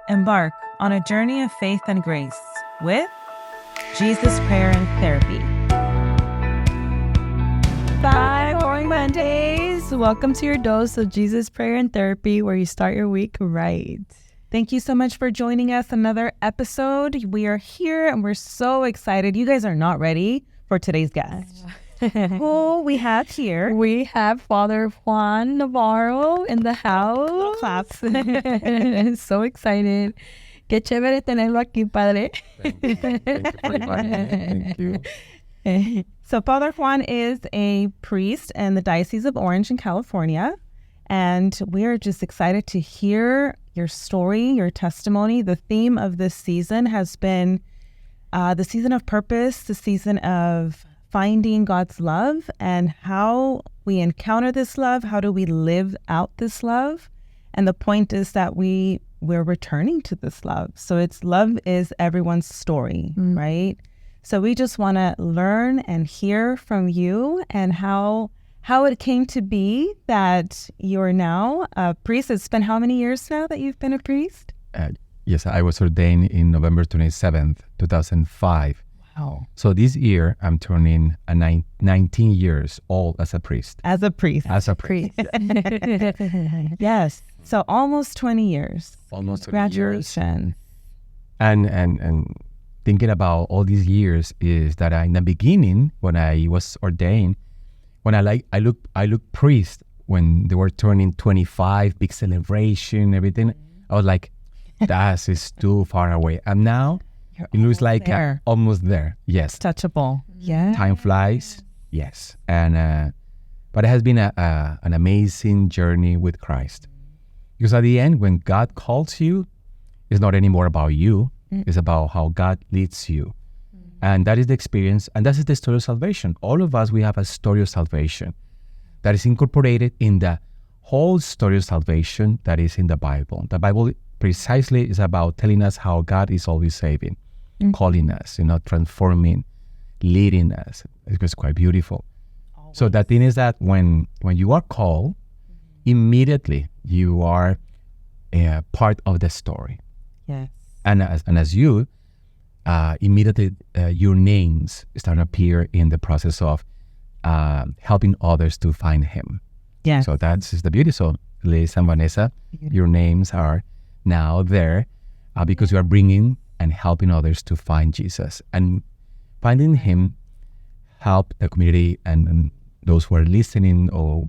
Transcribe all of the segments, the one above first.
Embark on a journey of faith and grace with Jesus Prayer and Therapy. Bye, Boring Mondays. Welcome to your dose of Jesus Prayer and Therapy, where you start your week right. Thank you so much for joining us. Another episode. We are here and we're so excited. You guys are not ready for today's guest. Who we have here? We have Father Juan Navarro in the house. Claps. So excited. Qué chévere tenerlo aquí, padre. Thank you very much. Thank you. So Father Juan is a priest in the Diocese of Orange in California. And we are just excited to hear your story, your testimony. The theme of this season has been the season of purpose, the season of finding God's love and how we encounter this love. How do we live out this love? And the point is that we're returning to this love. So it's love is everyone's story, right? So we just want to learn and hear from you and how it came to be that you're now a priest. It's been how many years now that you've been a priest? Yes, I was ordained in November 27th, 2005. Wow. So this year, I'm turning 19 years old as a priest. As a priest. Yes. So almost 20 years. Almost 20 years. Congratulations. And thinking about all these years is that in the beginning, when I was ordained, when I look priest when they were turning 25, big celebration, everything. I was like, that is too far away. And now it looks like almost there. Yes. Touchable. Yeah. Time flies. Yes. And but it has been an amazing journey with Christ. Because at the end, when God calls you, it's not anymore about you. It's about how God leads you. And that is the experience. And that is the story of salvation. All of us, we have a story of salvation that is incorporated in the whole story of salvation that is in the Bible. The Bible precisely is about telling us how God is always saving, calling us, transforming, leading us. It was quite beautiful. Always. So the thing is that when you are called, immediately you are a part of the story. Yes. And as you, immediately your names start to appear in the process of helping others to find Him. Yes. So that's the beauty. So Liz and Vanessa, your names are now there because you are bringing and helping others to find Jesus. And finding Him help the community and those who are listening or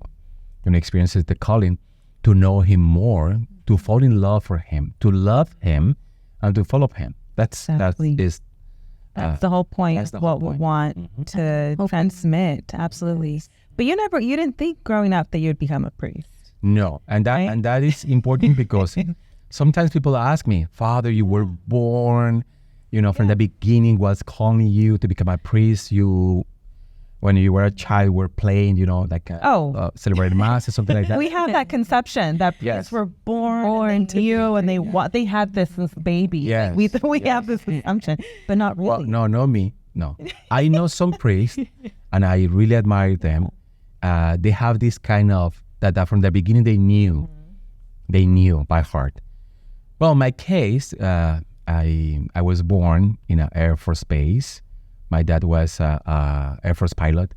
experiences the calling to know Him more, to fall in love for Him, to love Him, and to follow Him. That's the whole point of what we want to transmit. Absolutely. But you didn't think growing up that you'd become a priest. No, and that is important because sometimes people ask me, Father, you were born, from the beginning was calling you to become a priest. When you were a child, were playing, celebrating mass or something like that. We have that conception that priests were born to you, and they had this baby. Yes. We have this assumption, but not really. Well, no, not me. No, I know some priests, and I really admire them. They have this kind of that from the beginning they knew by heart. Well, in my case, I was born in an Air Force base. My dad was an Air Force pilot.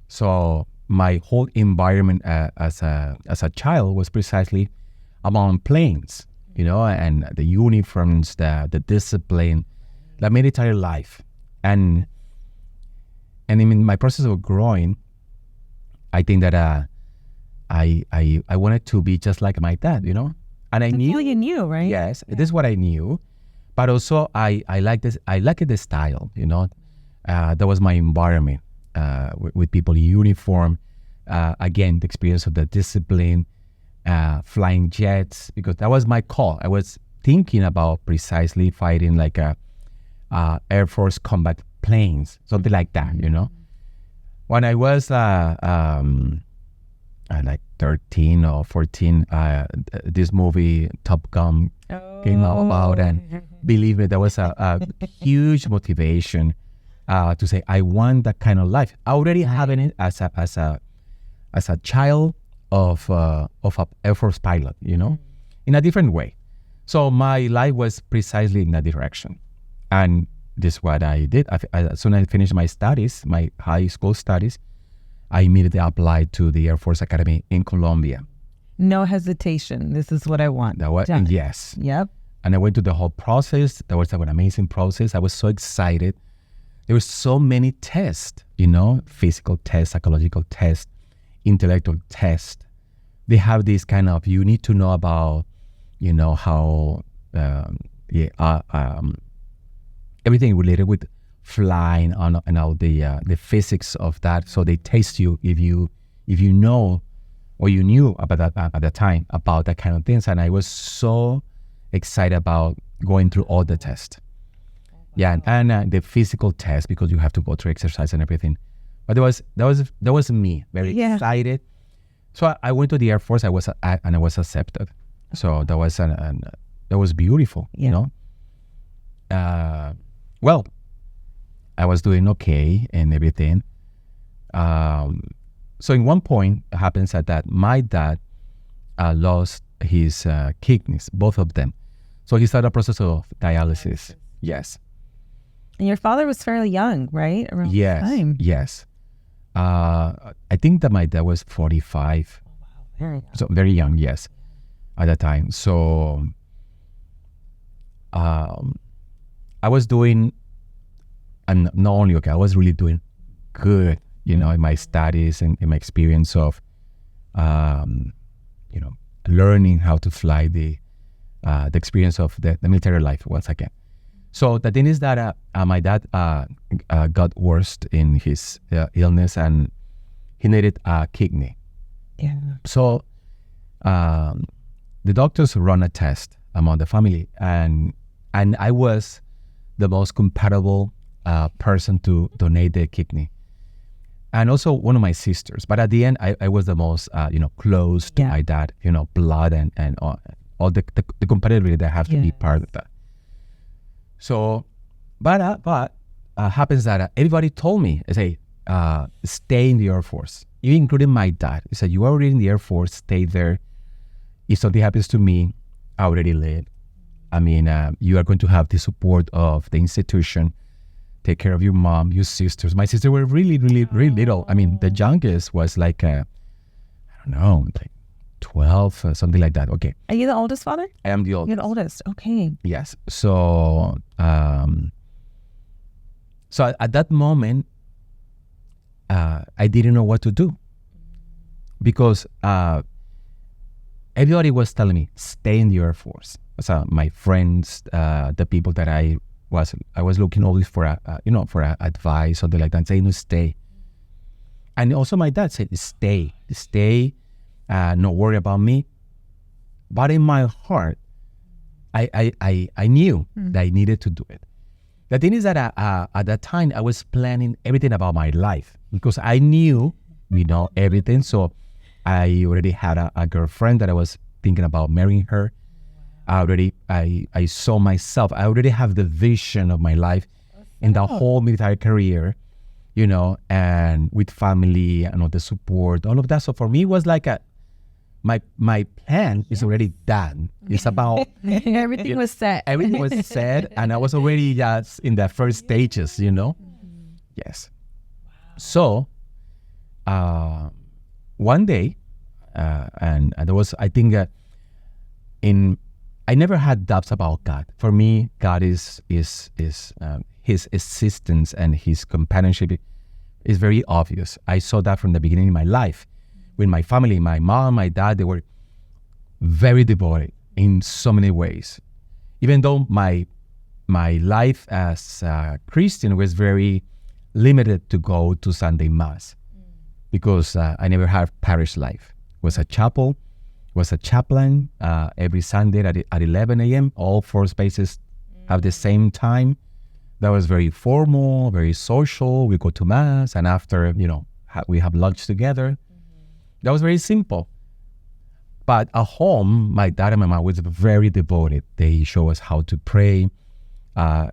So my whole environment as a child was precisely among planes, and the uniforms, the discipline, the military life. And in my process of growing, I think that I wanted to be just like my dad, And I knew. All you knew, right? Yes, this is what I knew. But also, I like this. I like the style, That was my environment with people in uniform. Again, the experience of the discipline, flying jets, because that was my call. I was thinking about precisely fighting like Air Force combat planes, something like that, When I was like 13 or 14, this movie Top Gun came out, and believe me, there was a huge motivation to say I want that kind of life. I already having it as a child of a Air Force pilot, in a different way. So my life was precisely in that direction. And this is what I did. As soon as I finished my studies, my high school studies, I immediately applied to the Air Force Academy in Colombia. No hesitation. This is what I want. That was, Done. yes. Yep. And I went through the whole process. That was an amazing process. I was so excited. There were so many tests, physical tests, psychological tests, intellectual tests. They have this kind of, you need to know about, how, everything related with flying and all the physics of that. So they taste you if you know or you knew about that at the time about that kind of things. And I was so excited about going through all the tests. Yeah, and the physical test, because you have to go through exercise and everything. But that was me, very excited. So I went to the Air Force. I was accepted. So that was beautiful. Well, I was doing okay and everything. So in one point, it happens that my dad lost his kidneys, both of them. So he started a process of dialysis. Yes. And your father was fairly young, right? Around this time. Yes. I think that my dad was 45. Oh, wow. Very young. So very young, yes, at that time. So I was doing, and not only okay, I was really doing good, in my studies and in my experience of, learning how to fly, the experience of the military life once again. So the thing is that my dad got worse in his illness, and he needed a kidney. Yeah. So the doctors run a test among the family, and I was the most compatible person to donate the kidney, and also one of my sisters. But at the end, I was the most close to my dad. Blood and all the compatibility that have to be part of that. So, but happens that everybody told me, say, stay in the Air Force, even including my dad. He said, you are already in the Air Force, stay there. If something happens to me, I already live. I mean, you are going to have the support of the institution. Take care of your mom, your sisters. My sisters were really, really, really little. I mean, the youngest was like, I don't know, like 12, something like that. Okay. Are you the oldest, Father? I am the oldest. You're the oldest. Okay. Yes. So, so at that moment, I didn't know what to do, because everybody was telling me, stay in the Air Force. So my friends, the people that I was looking always for advice, something like that, saying, no, stay. And also my dad said, stay, not worry about me. But in my heart, I knew that I needed to do it. The thing is that at that time, I was planning everything about my life, because I knew, everything. So I already had a girlfriend that I was thinking about marrying her. I saw myself. I already have the vision of my life in the whole military career, and with family and all the support, all of that. So for me, it was like my plan is already done. It's about everything was set. Everything was set, and I was already just in the first stages, Yes. Wow. So one day, and there was, I think, I never had doubts about God. For me, God is His existence and His companionship is very obvious. I saw that from the beginning of my life. With my family, my mom, my dad, they were very devoted in so many ways. Even though my life as a Christian was very limited to go to Sunday Mass, because I never had parish life. It was a chapel, was a chaplain every Sunday at 11 a.m. All four spaces have the same time. That was very formal, very social. We go to Mass, and after, we have lunch together. That was very simple. But at home, my dad and my mom was very devoted. They show us how to pray.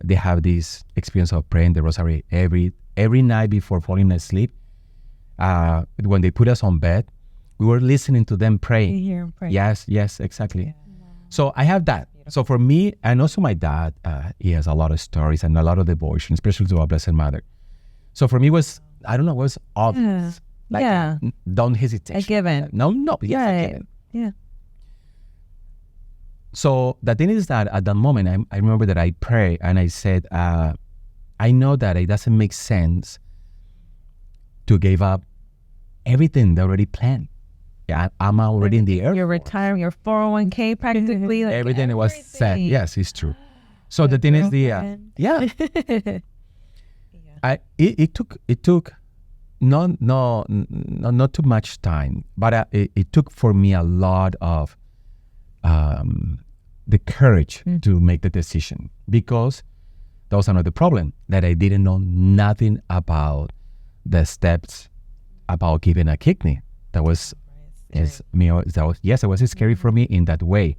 They have this experience of praying the rosary every night before falling asleep. When they put us on bed, we were listening to them pray. You hear him pray. Yes, exactly. Yeah. Wow. So I have that. So for me, and also my dad, he has a lot of stories and a lot of devotion, especially to our Blessed Mother. So for me, I don't know, it was obvious. Yeah. Don't hesitate. A given. No, yes, a Right. given. Yeah. So the thing is that at that moment, I remember that I prayed and I said, I know that it doesn't make sense to give up everything they already planned. Yeah, I'm already in the Air You're Force. retaring your 401k practically. Like Everything was set. everything. Yes, it's true. So the thing is yeah. It took not too much time, but it took for me a lot of the courage to make the decision, because that was another problem, that I didn't know nothing about the steps about giving a kidney. That was it was scary for me in that way.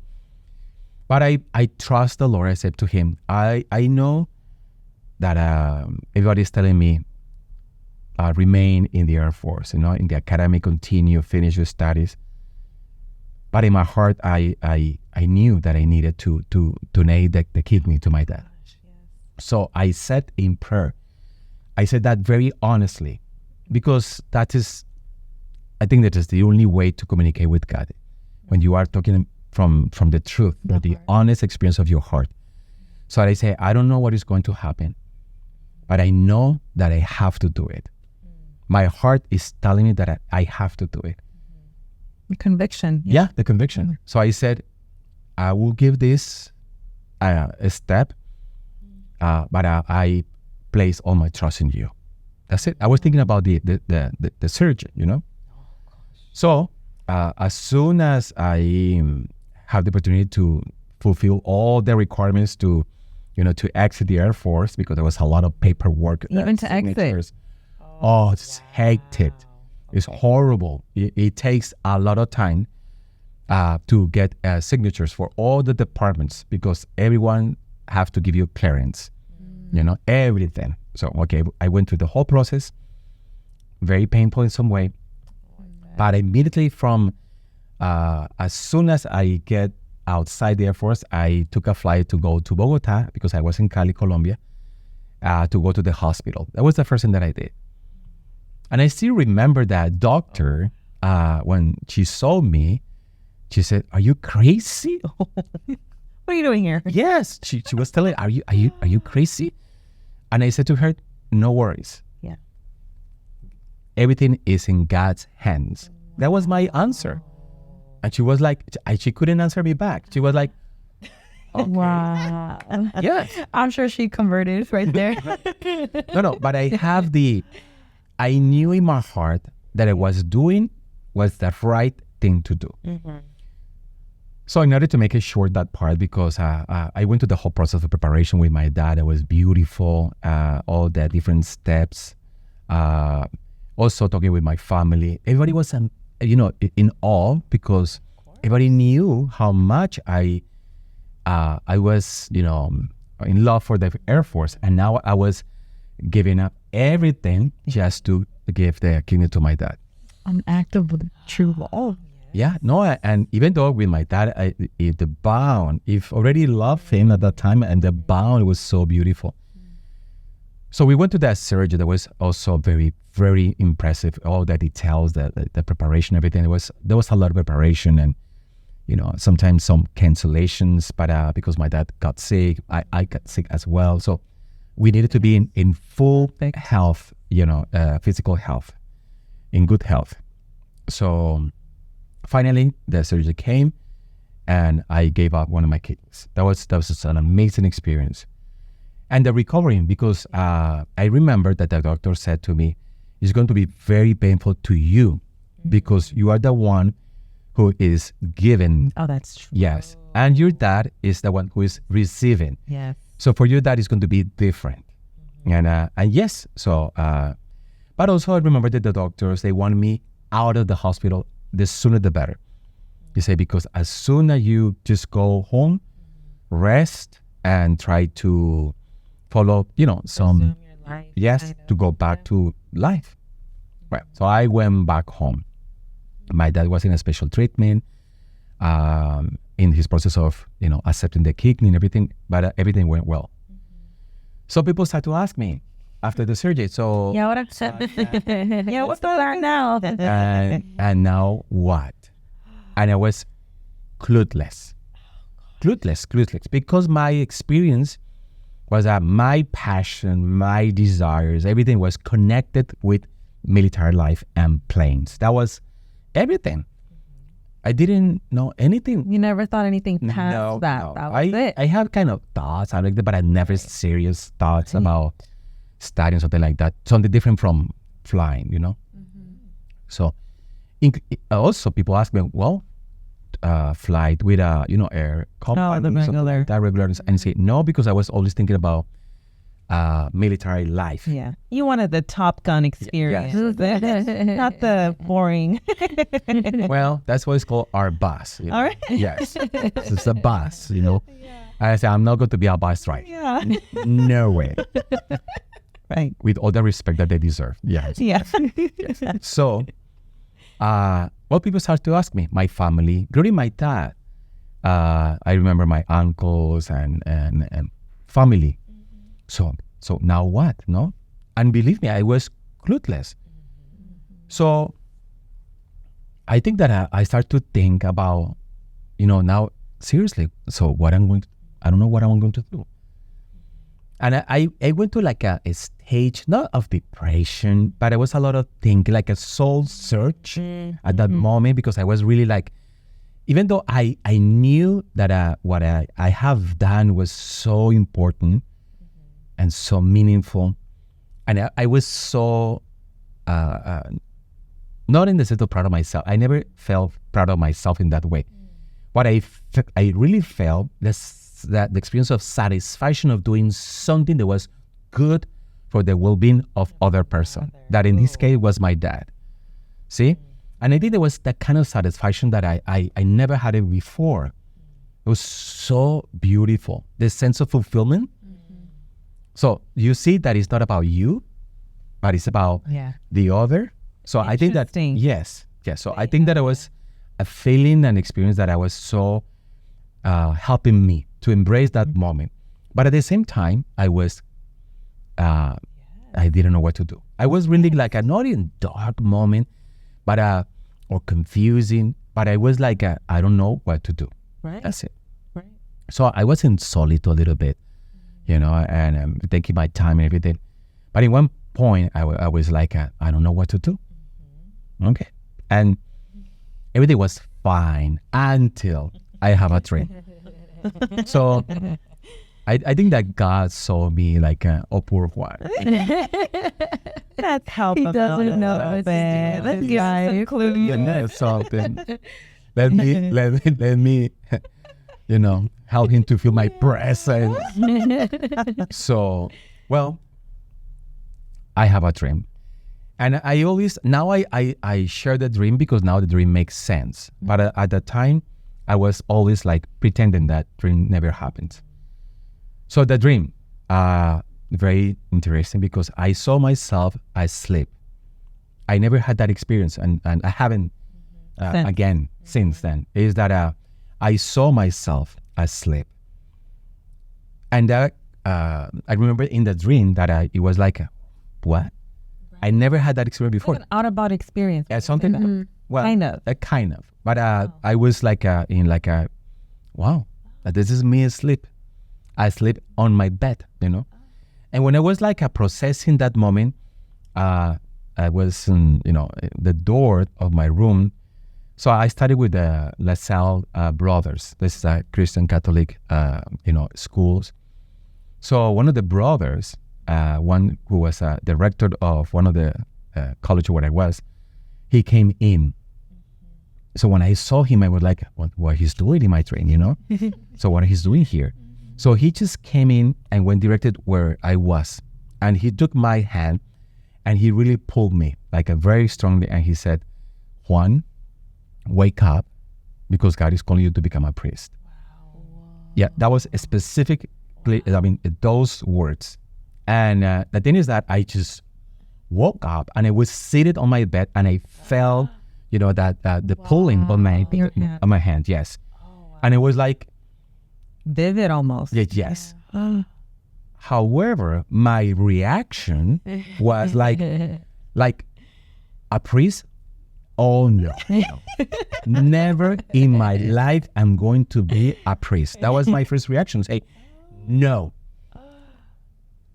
But I trust the Lord. I said to him, I know that everybody's telling me remain in the Air Force, in the academy, continue, finish your studies. But in my heart, I knew that I needed to donate the kidney to my dad. So I said in prayer, I said that very honestly, because I think that is the only way to communicate with God, when you are talking from the truth, the honest experience of your heart. So I say, I don't know what is going to happen, but I know that I have to do it. My heart is telling me that I have to do it. Conviction. Yeah, the conviction. So I said, I will give this a step, but I place all my trust in you. That's it. I was thinking about the surgeon, So as soon as I have the opportunity to fulfill all the requirements to exit the Air Force, because there was a lot of paperwork. Even to exit. Oh, it's hectic. It's horrible. It takes a lot of time to get signatures for all the departments, because everyone have to give you clearance, everything. So, okay, I went through the whole process, very painful in some way, but immediately as soon as I get outside the Air Force, I took a flight to go to Bogota, because I was in Cali, Colombia, to go to the hospital. That was the first thing that I did. And I still remember that doctor, when she saw me, she said, "Are you crazy?" What are you doing here? Yes, she was telling, "Are you crazy?" And I said to her, "No worries. Yeah. Everything is in God's hands." That was my answer. And she was like, she couldn't answer me back. She was like, okay. Wow. Yes. I'm sure she converted right there. No, but I knew in my heart that I was doing was the right thing to do. Mm-hmm. So in order to make it short, that part, because I went through the whole process of preparation with my dad. It was beautiful, all the different steps. Also talking with my family. Everybody was, in awe, because everybody knew how much I was, in love for the Air Force. And now I was giving up everything just to give the kidney to my dad. An act of true love. Yeah, no, and even though with my dad, the bond, if already loved him at that time, and the bond was so beautiful. So we went to that surgery. That was also very, very impressive. All the details, the preparation, everything. There was a lot of preparation, and sometimes some cancellations. But because my dad got sick, I got sick as well. So we needed to be in full health, physical health, in good health. So finally, the surgery came, and I gave up one of my kidneys. That was just an amazing experience. And the recovering, because I remember that the doctor said to me, it's going to be very painful to you, because you are the one who is giving. Oh, that's true. Yes. And your dad is the one who is receiving. Yes. So for you, that is going to be different. And yes, so, but also I remember that the doctors, they want me out of the hospital, the sooner the better. You say, because as soon as you just go home, rest, and try to follow, some, yes, to go back to life. Right. So I went back home. My dad was in a special treatment. in his process of, accepting the kidney and everything, but everything went well. So people start to ask me after the surgery, so, Yeah, what what's going on now? and now what? And I was clueless, because my experience was that my passion, my desires, everything was connected with military life and planes. That was everything. I didn't know anything. You never thought anything past that. No. That was it. I have kind of thoughts, I like that, but I never serious thoughts about studying something like that. Something different from flying, So, also people ask me, well, flight with a air company, the regular. that regular, and I say no, because I was always thinking about military life. Yeah. You wanted the Top Gun experience. Not the boring. Well, that's what it's called, our bus. All right. Yes, it's a bus. I say I'm not going to be a bus driver. Yeah. No way. Right. With all the respect that they deserve. Yes. Yeah. So, people start to ask me, my family, including my dad. I remember my uncles and family. So now what? No? And believe me, I was clueless. So I think that I start to think about, now seriously. So I don't know what I'm going to do. And I went to like a stage, not of depression, but it was a lot of thinking, like a soul search at that moment, because I was really like, even though I knew that what I have done was so important and so meaningful, and I was so, not in the sense of proud of myself. I never felt proud of myself in that way. What I really felt, that the experience of satisfaction of doing something that was good for the well-being of other person. That in this case was my dad. See? And I think there was that kind of satisfaction that I never had it before. It was so beautiful. The sense of fulfillment. So you see that it's not about you, but it's about the other. So I think that, yes. So I think that it was a feeling and experience that I was so helping me to embrace that moment. But at the same time, I was, I didn't know what to do. I was really like not in dark moment, but or confusing, but I was like, I don't know what to do. Right. That's it. Right. So I was in solitude a little bit, and taking my time and everything. But in one point, I was like, I don't know what to do. Okay. And everything was fine until I have a dream. So I think that God saw me like oh, poor Juan. That's help. He doesn't know a what to bit. do. Let's give us a clue. Something. Let me, help him to feel my presence. So, well, I have a dream. And I always, now I share the dream because now the dream makes sense. But at the time, I was always like pretending that dream never happened. So the dream, very interesting because I saw myself asleep. I never had that experience and I haven't again since then. Is that I saw myself asleep. And I remember in the dream that it was like, what? I never had that experience before. Like an out-of-body experience. Yeah, something. Well, kind of. Kind of. But I was like in like a, wow, this is me asleep. I sleep on my bed, And when I was like processing that moment, I was in, the door of my room. So I studied with the LaSalle brothers. This is a Christian Catholic, schools. So one of the brothers, one who was the rector of one of the college where I was, he came in. So when I saw him, I was like, what he's doing in my train, So what he's doing here? So he just came in and went directed where I was. And he took my hand and he really pulled me like a very strongly. And he said, Juan, wake up because God is calling you to become a priest. Wow. Yeah, that was specifically, those words. And the thing is that I just woke up and I was seated on my bed and I felt, that the pulling on my hand, yes. And it was like, Vivid almost. yes. However, my reaction was like a priest. Oh no. Never in my life I'm going to be a priest. That was my first reaction. Say, no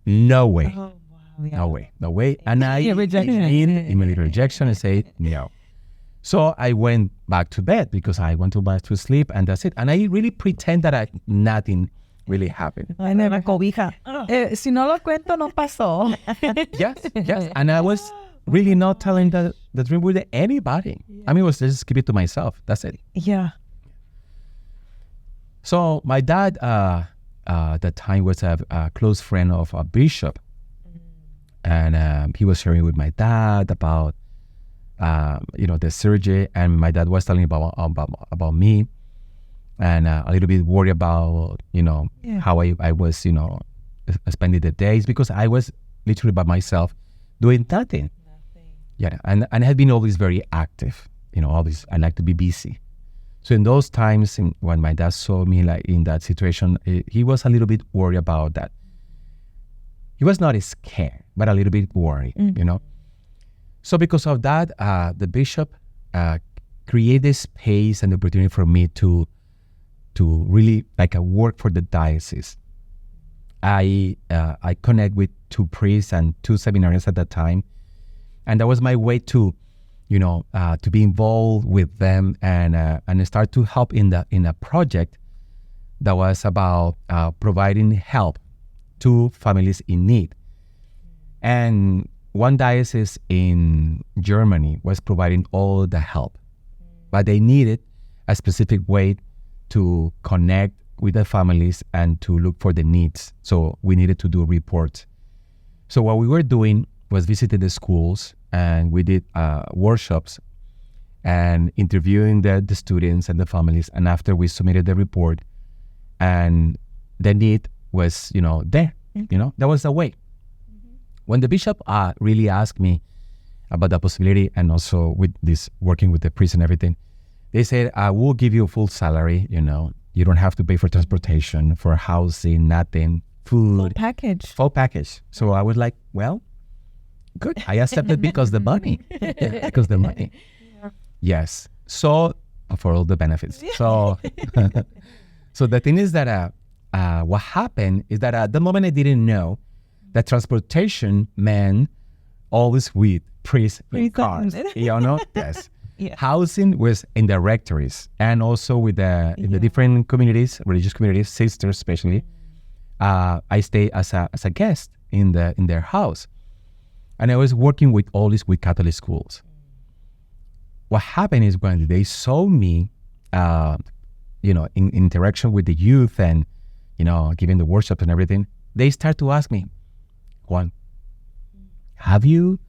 way. Oh, wow. Yeah. No way. And I immediate rejection and say no. So I went back to bed because I went back to sleep, and that's it. And I really pretend that nothing really happened. I never cobija. Si no lo cuento, no pasó. Yes. And I was really not telling the dream with anybody. I mean, it was just keep it to myself. That's it. Yeah. So my dad, at that time, was a close friend of a bishop. And he was sharing with my dad about, the surgery. And my dad was telling about me. And a little bit worried about, how I was, spending the days. Because I was literally by myself doing nothing. Yeah, and I had been always very active. Always I like to be busy. So in those times, when my dad saw me like in that situation, he was a little bit worried about that. He was not scared, but a little bit worried, So because of that, the bishop created this space and the opportunity for me to really work for the diocese. I connect with 2 priests and 2 seminarians at that time. And that was my way to, to be involved with them and start to help in a project that was about providing help to families in need. And one diocese in Germany was providing all the help, but they needed a specific way to connect with the families and to look for the needs. So we needed to do reports. So what we were doing was visiting the schools, and we did workshops and interviewing the students and the families. And after we submitted the report, and the need was, there, that was the way. When the bishop really asked me about the possibility, and also with this working with the priest and everything, they said, I will give you a full salary, you don't have to pay for transportation, for housing, nothing, food. Full package. So I was like, well, good. I accepted because the money. Because the money. Yes. So for all the benefits. So so the thing is that what happened is that at the moment I didn't know that transportation meant always with priests with cars. Yes. Yeah. Housing was in the rectories and also with in the different communities, religious communities, sisters especially. I stayed as a guest in their house. And I was working with Catholic schools. What happened is when they saw me, in interaction with the youth and, giving the workshops and everything, they start to ask me, Juan, have you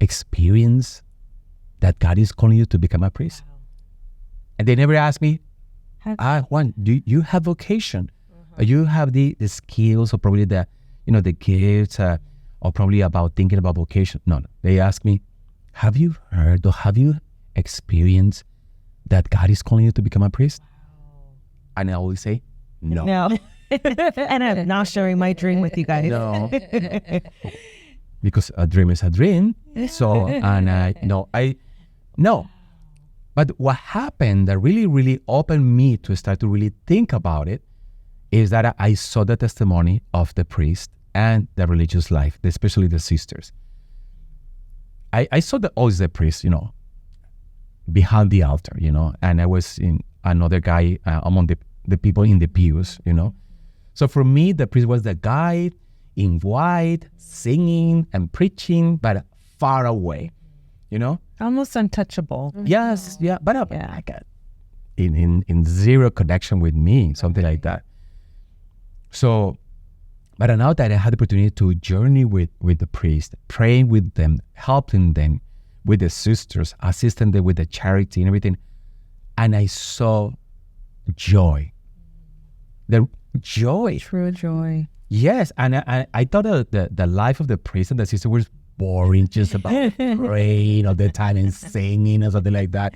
experienced that God is calling you to become a priest? Wow. And they never ask me, Juan, do you have vocation? You have the skills or probably the gifts, or probably about thinking about vocation. No. They ask me, have you heard or have you experienced that God is calling you to become a priest? Wow. And I always say, no. And I'm not sharing my dream with you guys. No. Because a dream is a dream. So, and no. But what happened that really, really opened me to start to really think about it is that I saw the testimony of the priest and the religious life, especially the sisters. I saw always the priest, behind the altar, and I was in another guy among the people in the pews, So for me, the priest was the guy in white, singing and preaching, but far away, Almost untouchable. Yes, yeah, but I got in zero connection with me, something like that. So, but now that I had the opportunity to journey with the priest, praying with them, helping them with the sisters, assisting them with the charity and everything, and I saw joy. The joy. True joy. Yes, and I thought the life of the priest and the sister was boring, just about praying all the time and singing or something like that.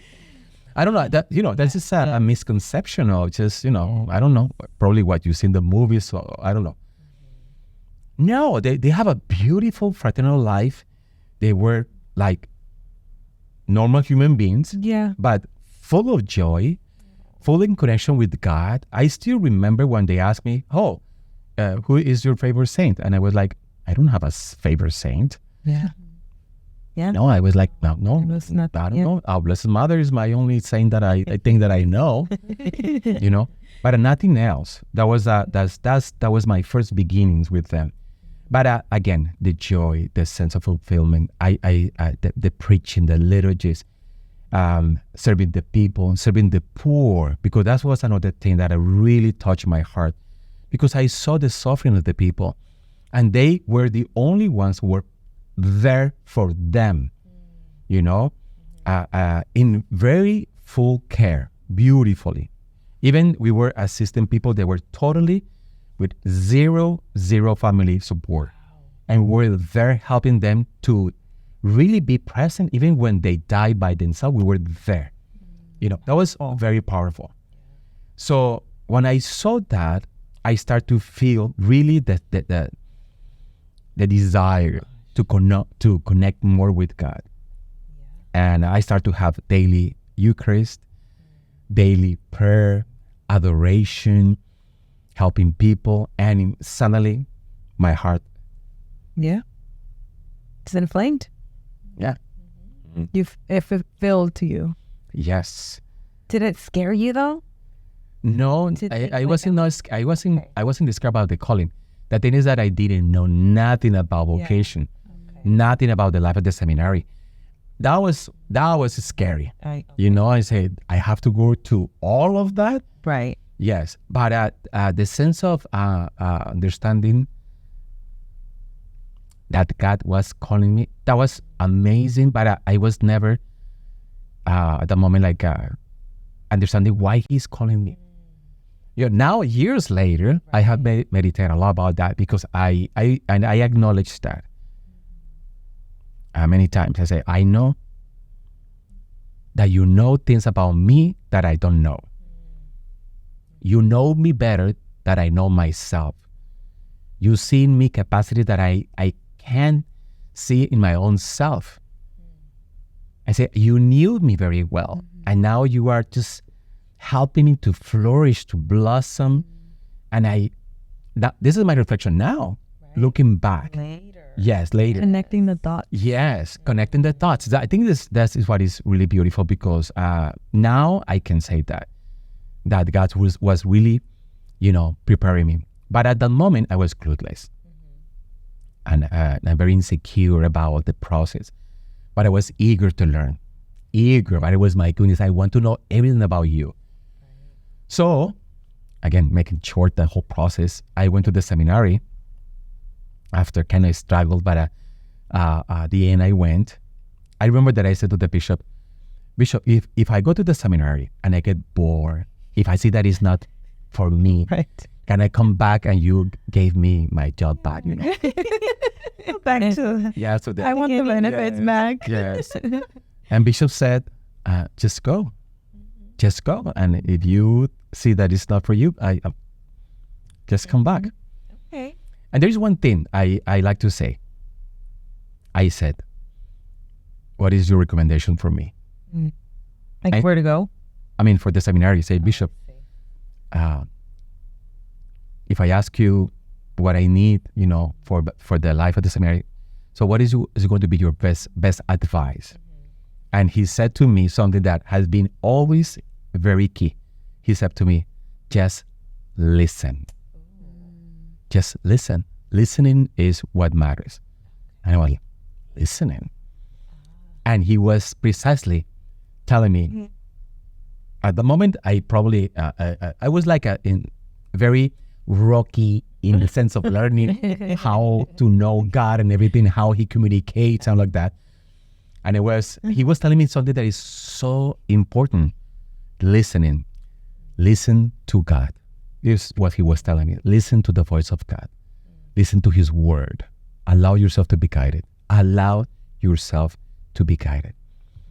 I don't know. That's just a misconception of just, I don't know, probably what you see in the movies. So I don't know. No, they have a beautiful fraternal life. They were like normal human beings, but full of joy, full in connection with God. I still remember when they asked me, who is your favorite saint? And I was like, I don't have a favorite saint. Yeah. No, I was like, no, I don't know. Our Blessed Mother is my only saint that I think that I know, but nothing else. That was my first beginnings with them. But again, the joy, the sense of fulfillment, the preaching, the liturgies, serving the people, serving the poor, because that was another thing that really touched my heart, because I saw the suffering of the people, and they were the only ones who were there for them, in very full care, beautifully. Even we were assisting people that were totally with zero family support. And we're there helping them to really be present. Even when they died by themselves, we were there. That was very powerful. So when I saw that, I started to feel really the desire to connect more with God. And I start to have daily Eucharist, daily prayer, adoration, helping people, and suddenly my heart. Yeah. It's inflamed. Yeah. It fulfilled to you. Yes. Did it scare you though? No, I wasn't scared about the calling. The thing is that I didn't know nothing about vocation, nothing about the life of the seminary. That was scary. I said, I have to go to all of that. Right. Yes, but the sense of understanding that God was calling me, that was amazing. But I was never at the moment understanding why He's calling me. Now years later, I have meditated a lot about that, because I acknowledge that many times. I say, I know that you know things about me that I don't know. You know me better than I know myself. You see in me capacity that I can't see in my own self. I say, you knew me very well, and now you are just helping me to flourish, to blossom. And this is my reflection now, looking back. Yes, later. Connecting the dots. Yes, connecting the dots. I think that is what is really beautiful, because now I can say that God was really, preparing me. But at that moment, I was clueless. And I'm very insecure about the process. But I was eager to learn. But it was, my goodness, I want to know everything about you. So, again, making short the whole process, I went to the seminary. After kind of struggled, but at the end I went. I remember that I said to the bishop, if I go to the seminary and I get bored, if I see that it's not for me, Right. can I come back and you gave me my job back? Back to Yeah, so I want the benefits back. Yes. And bishop said, just go. Just go. And if you see that it's not for you, I just come back. Okay. And there's one thing I like to say. I said, what is your recommendation for me? Like where to go? I mean, for the seminary, say, Bishop, if I ask you what I need, for the life of the seminary, so what is going to be your best advice? And he said to me something that has been always very key. He said to me, just listen. Just listen. Listening is what matters. And I was like, listening. And he was precisely telling me, at the moment, I probably, I was like in very rocky in the sense of learning how to know God and everything, how He communicates and like that. And he was telling me something that is so important. Listening. Listen to God. This is what he was telling me. Listen to the voice of God. Listen to His word. Allow yourself to be guided. Allow yourself to be guided.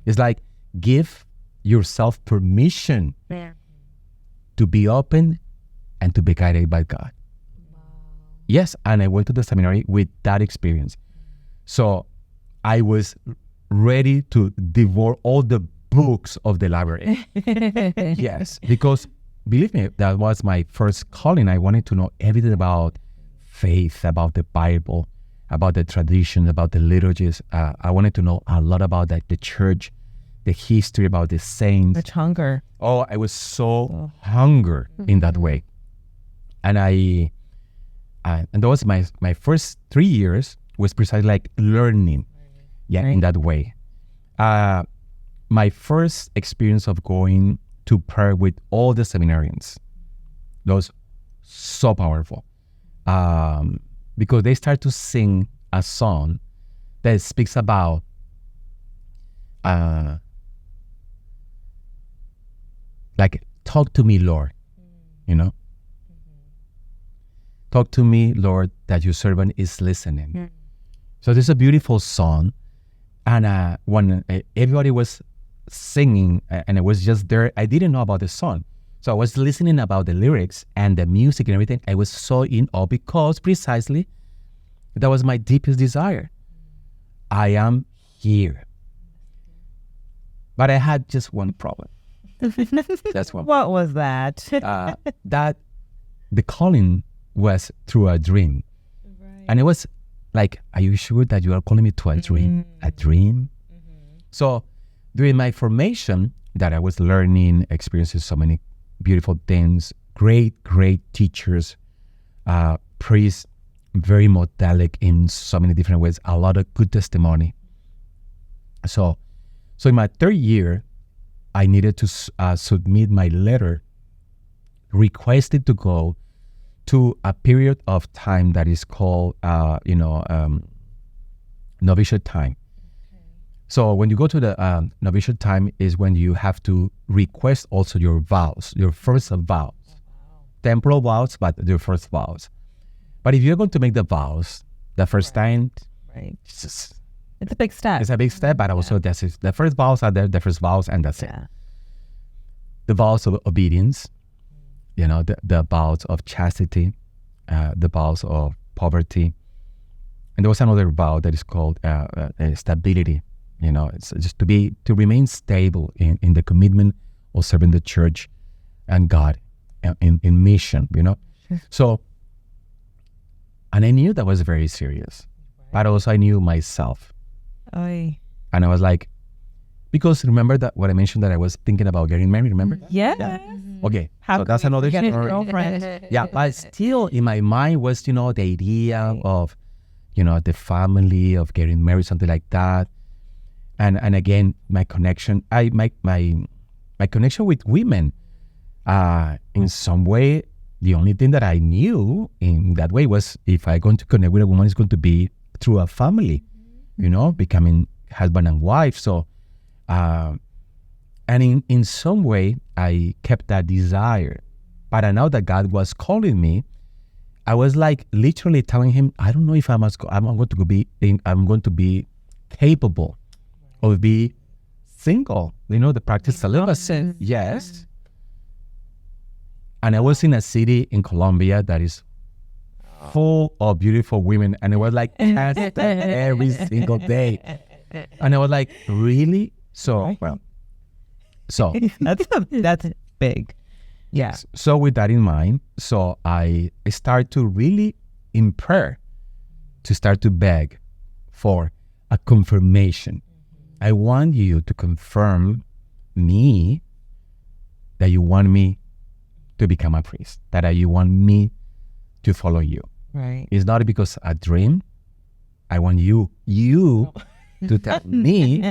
It's like give yourself permission to be open and to be guided by God. Yes, and I went to the seminary with that experience. So I was ready to devour all the books of the library. Yes, because believe me, that was my first calling. I wanted to know everything about faith, about the Bible, about the tradition, about the liturgies. I wanted to know a lot about the church, the history, about the saints. Much hunger. Oh, I was so hungry in that way. And and that was my first 3 years was precisely like learning, in that way. My first experience of going to prayer with all the seminarians was so powerful, because they start to sing a song that speaks about like, talk to me, Lord, talk to me, Lord, that your servant is listening. So this is a beautiful song. And when everybody was singing and I was just there, I didn't know about the song. So I was listening about the lyrics and the music and everything. I was so in awe because precisely that was my deepest desire. I am here. But I had just one problem. That's one. What was that? That the calling was through a dream. And it was like, are you sure that you are calling me to a dream? A dream? So during my formation that I was learning, experiencing so many beautiful things, great teachers, priests, very modelic in so many different ways, a lot of good testimony. So in my third year, I needed to submit my letter requested to go to a period of time that is called, novitiate time. So when you go to the novitiate time is when you have to request also your vows, your first vows. Temporal vows, but your first vows. But if you're going to make the vows the first time, it's a big step. It's a big step, but also that's it. The first vows are the first vows, and that's it. The vows of obedience, the vows of chastity, the vows of poverty. And there was another vow that is called stability. It's just to remain stable in the commitment of serving the church and God in mission, So, and I knew that was very serious, but also I knew myself. Oy. And I was like, because remember that what I mentioned that I was thinking about getting married, remember? Yeah. Okay, so that's another story. Yeah, but still in my mind was, the idea of, the family, of getting married, something like that. And again, my connection, my connection with women, in some way, the only thing that I knew in that way was if I'm going to connect with a woman, it's going to be through a family, becoming husband and wife. So, and in some way, I kept that desire. But I know that God was calling me. I was like literally telling him, I don't know if I'm going to be capable of being single. The practice celibacy. Yes. And I was in a city in Colombia that is full of beautiful women, and it was like every single day. And I was like, really? So that's big. Yeah. So with that in mind, so I start to really in prayer to start to beg for a confirmation. I want you to confirm me that you want me to become a priest, that you want me to follow you. Right. It's not because a dream. I want you to tell me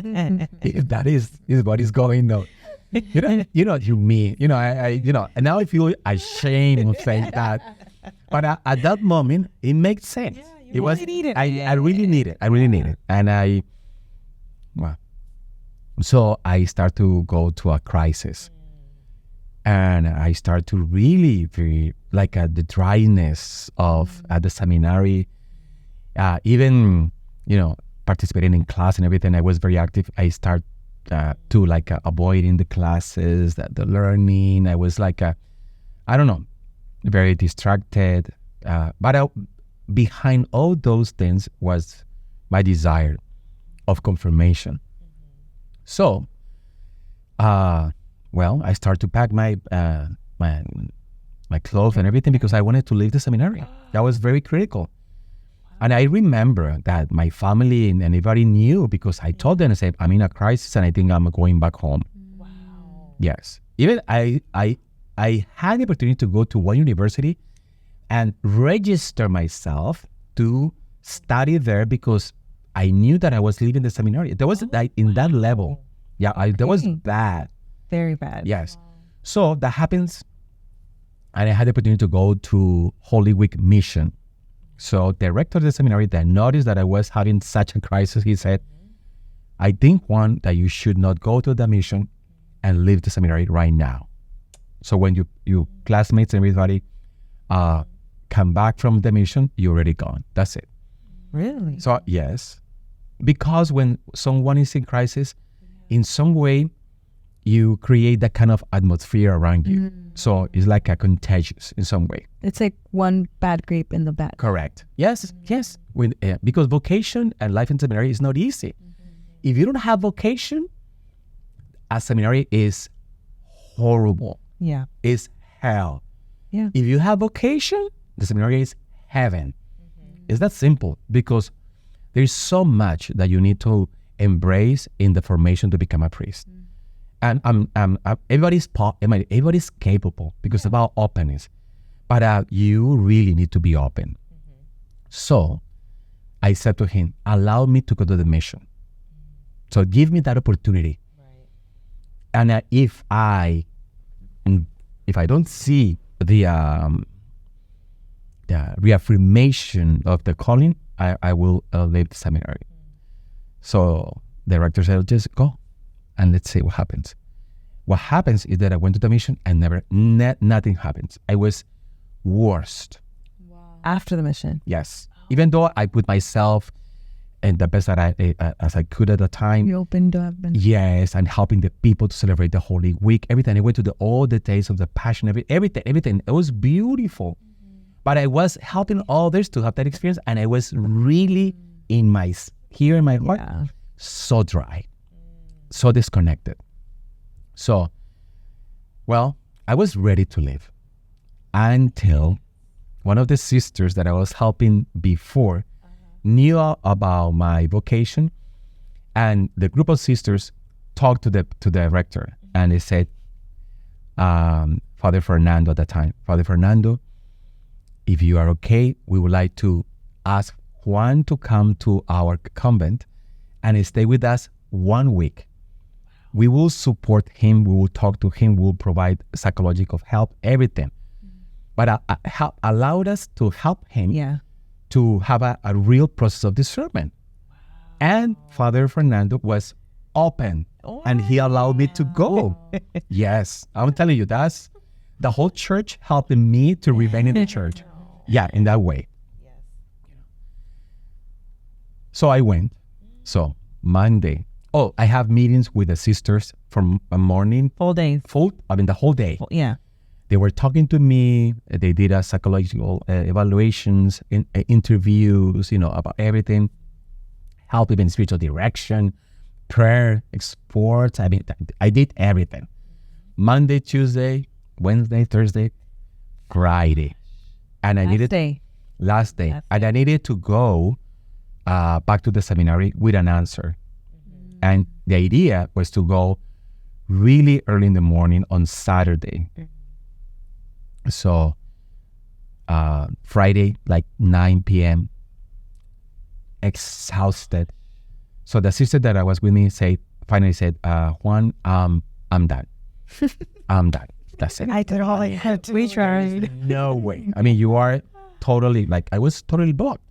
if that is what is going on. You know what you mean. And now I feel ashamed of saying that. But at that moment, it makes sense. Yeah, really need it. I really need it. And so I start to go to a crisis. And I start to really feel like the dryness of at the seminary, even, participating in class and everything. I was very active. I start to like avoiding the classes, the learning. I was like, I don't know, very distracted. But behind all those things was my desire of confirmation. So, well, I started to pack my clothes and everything because I wanted to leave the seminary. That was very critical. And I remember that my family and everybody knew because I told them, I said, I'm in a crisis and I think I'm going back home. Wow. Yes. Even I had the opportunity to go to one university and register myself to study there because I knew that I was leaving the seminary. There was like in that level. Yeah, that was bad. Very bad. Yes. So that happens. And I had the opportunity to go to Holy Week mission. So the rector of the seminary that noticed that I was having such a crisis, he said, I think, Juan, that you should not go to the mission and leave the seminary right now. So when you classmates and everybody come back from the mission, you're already gone. That's it. Really? So yes, because when someone is in crisis, in some way, you create that kind of atmosphere around you. So it's like a contagious in some way. It's like one bad grape in the bag. Correct. Yes, yes. Because vocation and life in seminary is not easy. If you don't have vocation, a seminary is horrible. Yeah. It's hell. Yeah. If you have vocation, the seminary is heaven. It's that simple because there's so much that you need to embrace in the formation to become a priest. And everybody's capable because about openness, but you really need to be open. So I said to him, allow me to go to the mission. So give me that opportunity. And if I don't see the reaffirmation of the calling, I will leave the seminary. So the rector said, just go and let's see what happens. What happens is that I went to the mission and nothing happens. I was worst. After the mission. Yes. Even though I put myself in the best that as I could at the time. You opened up. Yes, and helping the people to celebrate the Holy Week. Everything. I went to all the days of the Passion. Everything. It was beautiful. But I was helping others to have that experience, and I was really in my heart, so dry, so disconnected. So, well, I was ready to leave until one of the sisters that I was helping before knew about my vocation, and the group of sisters talked to the rector, and they said, Father Fernando at the time, Father Fernando, if you are okay, we would like to ask Juan to come to our convent and stay with us 1 week. We will support him. We will talk to him. We will provide psychological help, everything. But allowed us to help him to have a real process of discernment. And Father Fernando was open and he allowed me to go. Yes, I'm telling you, that's the whole church helping me to remain in the church. Yeah, in that way. So I went. So Monday. Oh, I have meetings with the sisters from a morning. Full day. The whole day. Yeah. They were talking to me. They did a psychological evaluations, interviews, about everything. Help even spiritual direction, prayer, sports. I did everything. Monday, Tuesday, Wednesday, Thursday, Friday. And I needed last day. And I needed to go back to the seminary with an answer. And the idea was to go really early in the morning on Saturday. So Friday, like 9 p.m., exhausted. So the sister that I was with me finally said, Juan, I'm done. I'm done. That's it. I did all I had to. We tried. No way. I mean, you are totally, I was totally blocked,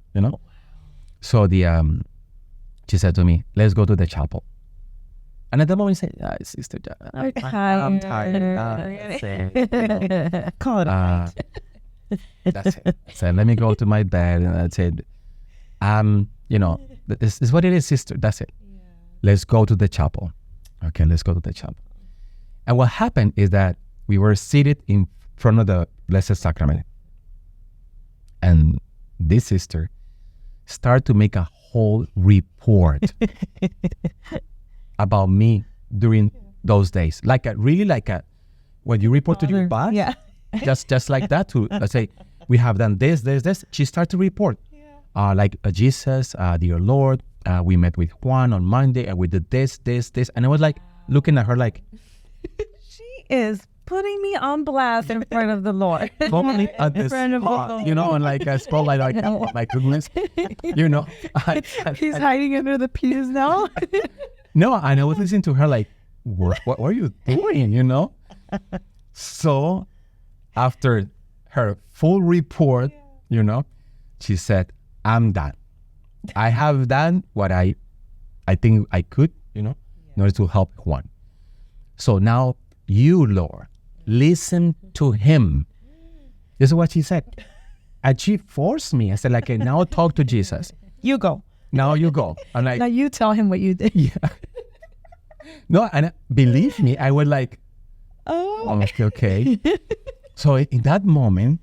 So she said to me, let's go to the chapel. And at that moment, I said, Sister, I'm tired. Call it a night. That's it. So let me go to my bed. And I said, this is what it is, sister. That's it. Let's go to the chapel. Okay, let's go to the chapel. And what happened is that we were seated in front of the Blessed Sacrament. And this sister started to make a whole report about me during those days. When you report to your boss, Yeah. just like that, to let's say, we have done this. She started to report. Jesus, dear Lord, we met with Juan on Monday and we did this. And I was like, looking at her like, She is putting me on blast in front of the Lord. totally at this spot, and like a spotlight, like, oh my goodness, He's hiding under the pews now. No, and I was listening to her like, what are you doing, So after her full report, she said, I'm done. I have done what I think I could, in order to help Juan. So now you, Lord, listen to him. This is what she said. And she forced me. I said, like, now talk to Jesus. You go. Now you go. I'm like, Now you tell him what you did. yeah. No, and believe me, I was like, Oh. okay. So in that moment,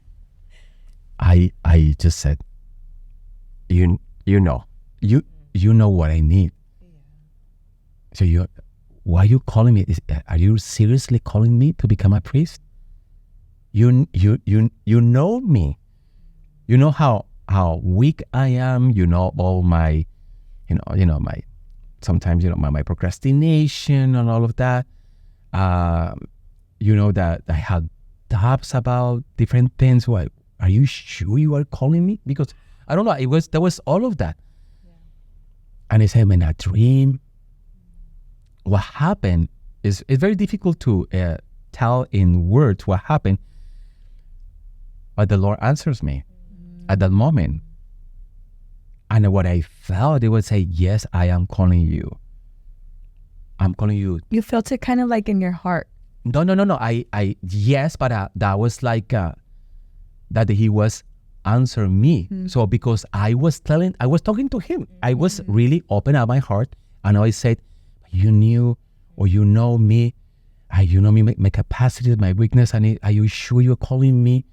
I just said, you know what I need. So why are you calling me? Are you seriously calling me to become a priest? You know me. You know how weak I am. You know all my, my, sometimes my procrastination and all of that. You know that I had doubts about different things. Why are you sure you are calling me? Because I don't know. There was all of that. Yeah. And I said, in a dream. What happened is it's very difficult to tell in words what happened. But the Lord answers me at that moment. And what I felt, it would say, yes, I am calling you. I'm calling you. You felt it kind of like in your heart. No. Yes, but that was like that he was answering me. So because I was talking to him. I was really open up my heart. And I said, you knew or you know me. You know me, my capacity, my weakness. And are you sure you're calling me?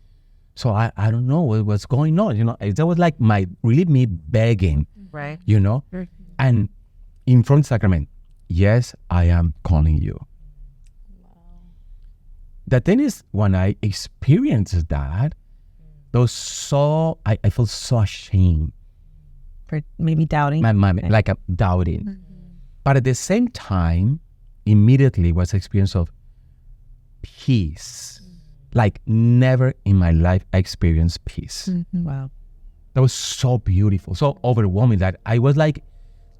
So I don't know what's going on. That was like me begging. Right. And in front of the sacrament, yes, I am calling you. The thing is, when I experienced that, I felt so ashamed. For maybe doubting. Like I'm doubting. Mm-hmm. But at the same time, immediately was the experience of peace. Mm-hmm. Like never in my life I experienced peace. Mm-hmm. Wow. That was so beautiful, so overwhelming that I was like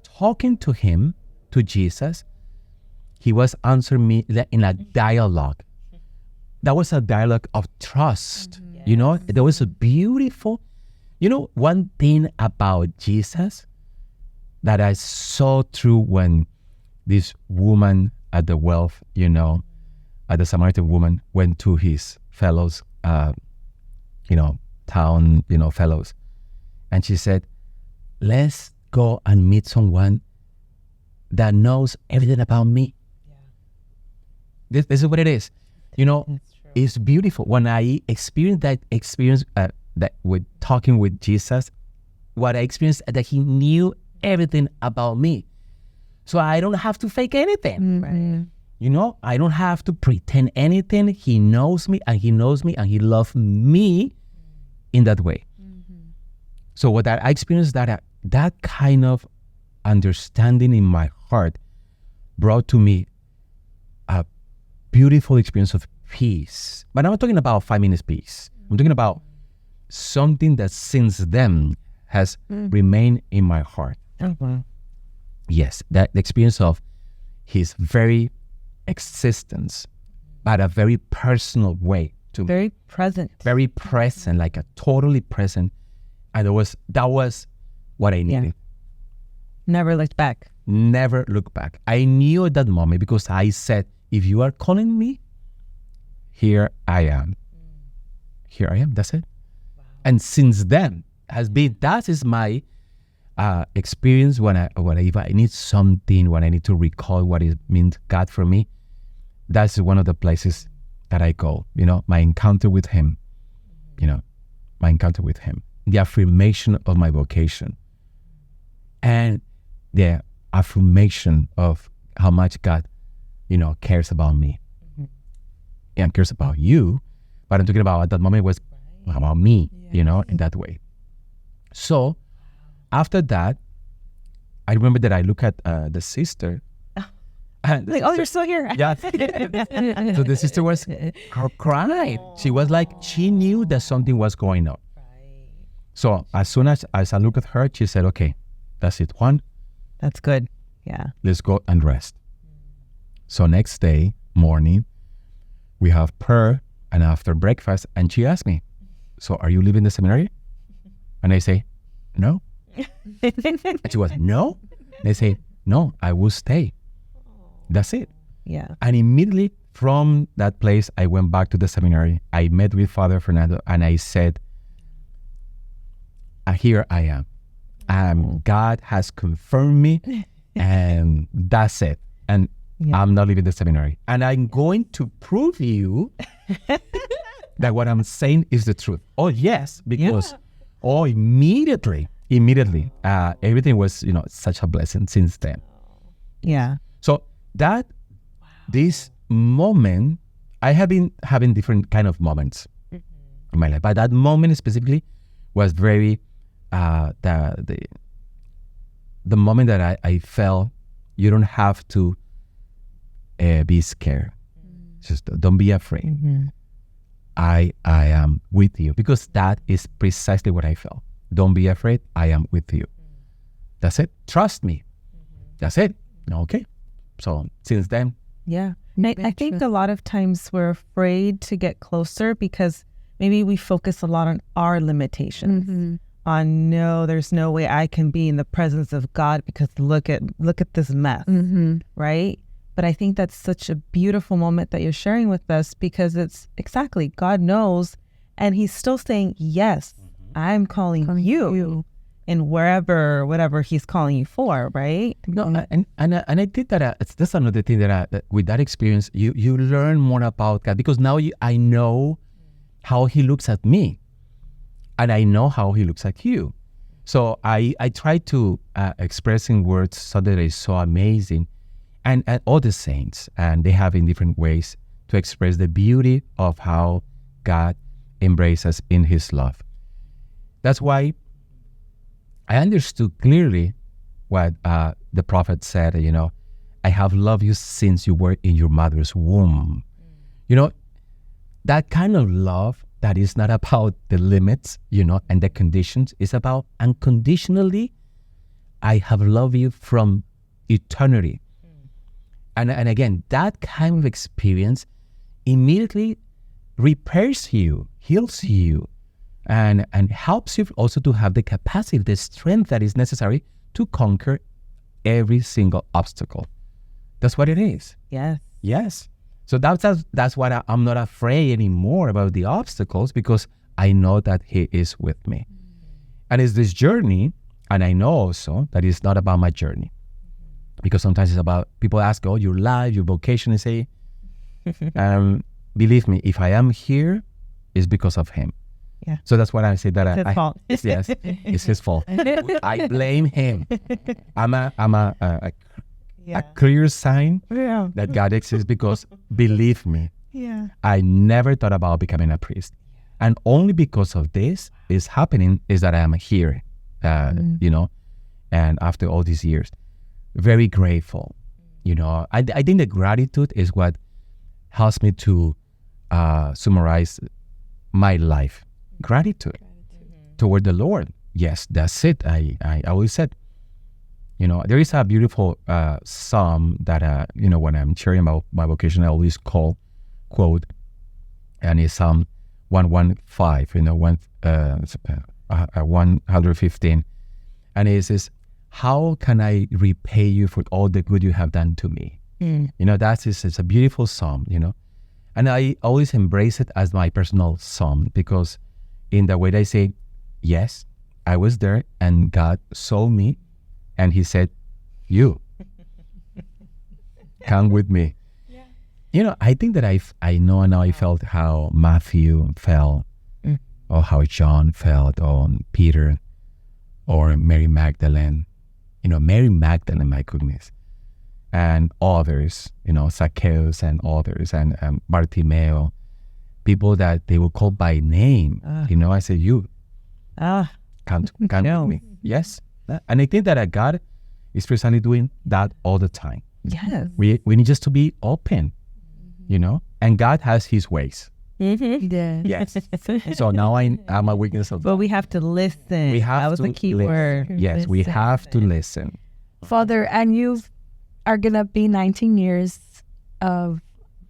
talking to him, to Jesus. He was answering me in a dialogue. That was a dialogue of trust. Mm-hmm. There was a beautiful, one thing about Jesus that I saw through when this woman at the well, at the Samaritan woman went to his fellows, town, fellows. And she said, let's go and meet someone that knows everything about me. Yeah. This is what it is. It's beautiful. When I experienced that with talking with Jesus, what I experienced that he knew everything about me. So I don't have to fake anything. Mm-hmm. I don't have to pretend anything. He knows me and he loves me in that way. Mm-hmm. So what I experienced that kind of understanding in my heart brought to me a beautiful experience of peace. But I'm not talking about 5 minutes peace. I'm talking about something that since then has remained in my heart. Oh, wow. Yes, that the experience of his very existence, but a very personal way to very present, like a totally present, and that was what I needed. Yeah. Never looked back. Never looked back. I knew at that moment because I said, if you are calling me, here I am. Here I am. That's it. Wow. And since then that is my experience when if I need something, when I need to recall what it means God for me, that's one of the places that I go. My encounter with Him. My encounter with Him, the affirmation of my vocation, and the affirmation of how much God, cares about me, and cares about you. But I'm talking about at that moment it was about me, in that way. So after that, I remember that I look at the sister. And Like, oh, you're still here. yeah. So the sister was crying. She was like, she knew that something was going on. So as soon as I look at her, she said, okay, that's it, Juan. That's good. Yeah. Let's go and rest. So next day, morning, we have prayer and after breakfast, and she asked me, so are you leaving the seminary? And I say, no. And she was, no? And I say, no, I will stay. That's it. Yeah. And immediately from that place, I went back to the seminary. I met with Father Fernando and I said, here I am. God has confirmed me and that's it. And I'm not leaving the seminary. And I'm going to prove you that what I'm saying is the truth. Oh, yes, because immediately, everything was, such a blessing since then. Yeah. So this moment, I have been having different kind of moments in my life, but that moment specifically was very, the moment that I felt you don't have to be scared. Just don't be afraid. I am with you, because that is precisely what I felt. Don't be afraid. I am with you. That's it. Trust me. That's it. Okay. So since then. Yeah. I think a lot of times we're afraid to get closer because maybe we focus a lot on our limitations. On no, there's no way I can be in the presence of God because look at this mess. Right? But I think that's such a beautiful moment that you're sharing with us, because it's exactly, God knows, and He's still saying, yes, I'm calling you. And whatever He's calling you for, right? No, and I think that that's another thing that with that experience, you learn more about God, because now I know how He looks at me, and I know how He looks at you. So I try to express in words something that is so amazing, and all the saints, and they have in different ways to express the beauty of how God embraces us in His love. That's why I understood clearly what the prophet said, I have loved you since you were in your mother's womb. That kind of love that is not about the limits, and the conditions. It's about unconditionally, I have loved you from eternity. And again, that kind of experience immediately repairs you, heals you, and helps you also to have the capacity, the strength that is necessary to conquer every single obstacle. That's what it is. Yes. So that's why I'm not afraid anymore about the obstacles, because I know that He is with me. And it's this journey, and I know also that it's not about my journey. Because sometimes it's about, people ask, your life, your vocation, and say, believe me, if I am here, it's because of Him. Yeah. So that's what I say that it's his fault. Yes, it's His fault. I blame Him. I'm a clear sign that God exists, because believe me, I never thought about becoming a priest. And only because of this is happening is that I am here, and after all these years, very grateful. I think the gratitude is what helps me to summarize my life. Gratitude toward the Lord. Yes, that's it. I always said, there is a beautiful psalm that, when I'm sharing about my vocation, I always quote, and it's Psalm 115, 115. And it says, how can I repay you for all the good you have done to me? It's a beautiful psalm, and I always embrace it as my personal psalm, because in the way that I say, yes, I was there, and God saw me, and He said, "You come with me." I think that I know now I felt how Matthew felt, or how John felt, or Peter, or Mary Magdalene. Mary Magdalene, my goodness, and others, Zacchaeus and others, and Bartimeo, people that they will call by name. I said, "You come with me." Yes. And I think that God is precisely doing that all the time. Yes. We need just to be open, and God has His ways. Yes. So now I'm a witness of that. But we have to listen. That was the key word. Yes, we have to listen. Father, and you are going to be 19 years of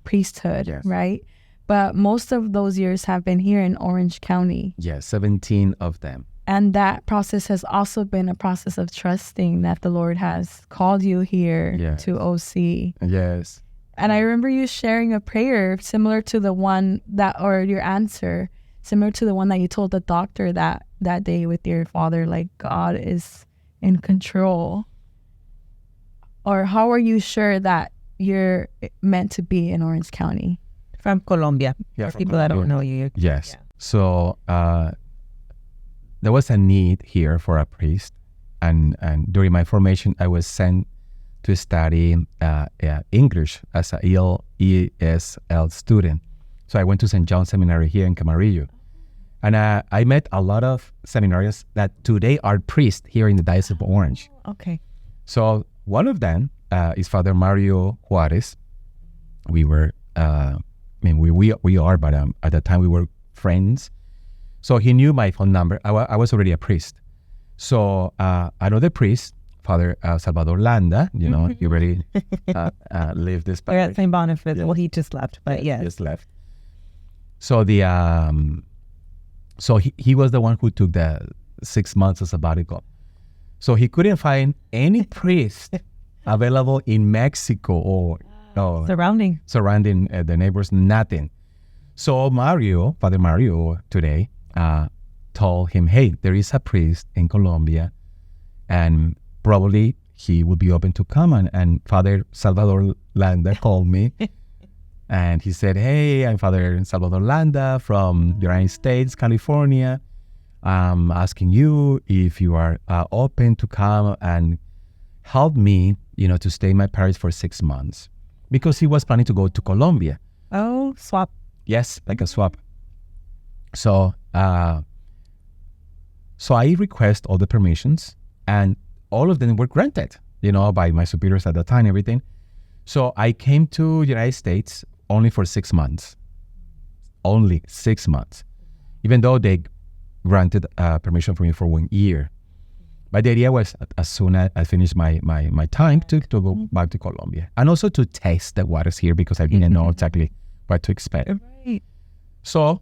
priesthood, Yes. right? But most of those years have been here in Orange County. Yes, 17 of them. And that process has also been a process of trusting that the Lord has called you here Yes. to OC. Yes. And I remember you sharing a prayer similar to the one or your answer, similar to the one that you told the doctor that day with your father, like God is in control. Or how are you sure that you're meant to be in Orange County? From Colombia. Yeah, For from people that don't Colombia. know you. Yes. Yeah. So there was a need here for a priest. And during my formation, I was sent to study English as a ESL student. So I went to St. John Seminary here in Camarillo. And I met a lot of seminarians that today are priests here in the Diocese of Orange. Okay. So one of them is Father Mario Juarez. We were, we are, but at the time we were friends. So he knew my phone number. I was already a priest. So another priest, Father Salvador Landa, he already lived this We're at parish. St. Boniface. Yes. Well, he just left, but yes. Just left. So he was the one who took the 6 months of sabbatical. So he couldn't find any priest available in Mexico or Surrounding. surrounding the neighbors, nothing. So Father Mario today told him, "Hey, there is a priest in Colombia, and probably he would be open to come." And Father Salvador Landa called me, and he said, "Hey, I'm Father Salvador Landa from the United States, California. I'm asking you if you are open to come and help me, to stay in my parish for 6 months." Because he was planning to go to Colombia. Oh, swap. Yes, like a swap. So I request all the permissions, and all of them were granted, by my superiors at the time, everything. So I came to the United States only for 6 months. Only 6 months. Even though they granted permission for me for 1 year. But the idea was, as soon as I finished my time, to go back to Colombia. And also to taste the waters here, because I didn't know exactly what to expect. Right. So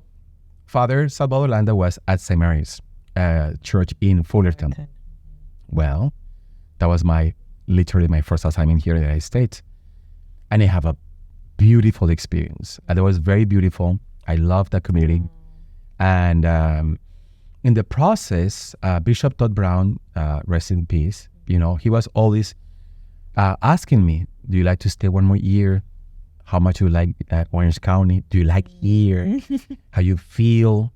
Father Salvador Landa was at St. Mary's Church in Fullerton. Well, that was literally my first assignment here in the United States. And I have a beautiful experience. And it was very beautiful. I love the community. And in the process, Bishop Todd Brown, rest in peace, he was always asking me, "Do you like to stay 1 more year? How much you like Orange County? Do you like here? How you feel?"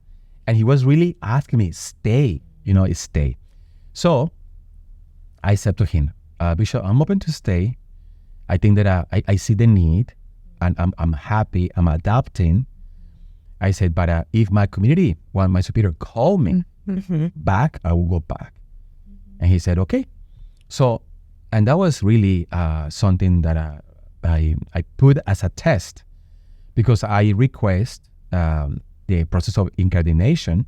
And he was really asking me, stay. So I said to him, "Bishop, I'm open to stay. I think that I see the need, and I'm happy. I'm adapting." I said, "But if my community, my superior call me back, I will go back." And he said, "Okay." So, and that was really something that I put as a test, because I request the process of incardination.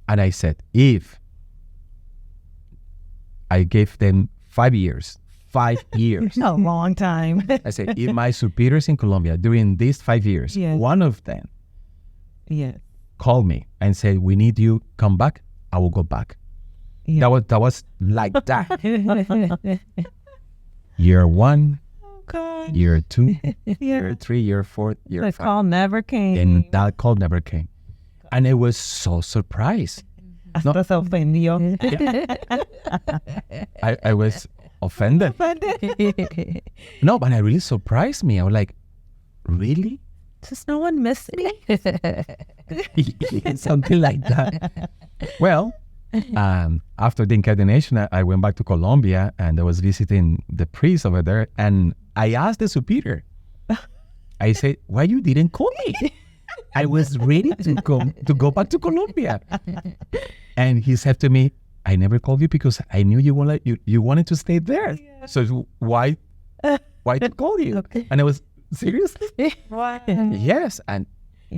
And I said, if I gave them 5 years, 5 years. A long time. I said, if my superiors in Colombia during these 5 years, Yes. one of them Yes. called me and said, "We need you, come back," I will go back. Yeah. That was like that. Year 1, Oh, God. year 2, Yeah. year 3, year 4, year The 5. call never came. And that call never came. And I was so surprised. No. Hasta se ofendió. I was offended. No, but it really surprised me. I was like, really? Does no one miss me? Something like that. Well, after the incarnation, I went back to Colombia and I was visiting the priest over there. And I asked the superior, I said, why you didn't call me? I was ready to go back to Colombia. And he said to me, I never called you because I knew you wanted to stay there. Yeah. So why to call you? Okay. And I was, seriously? Wow. Yes. And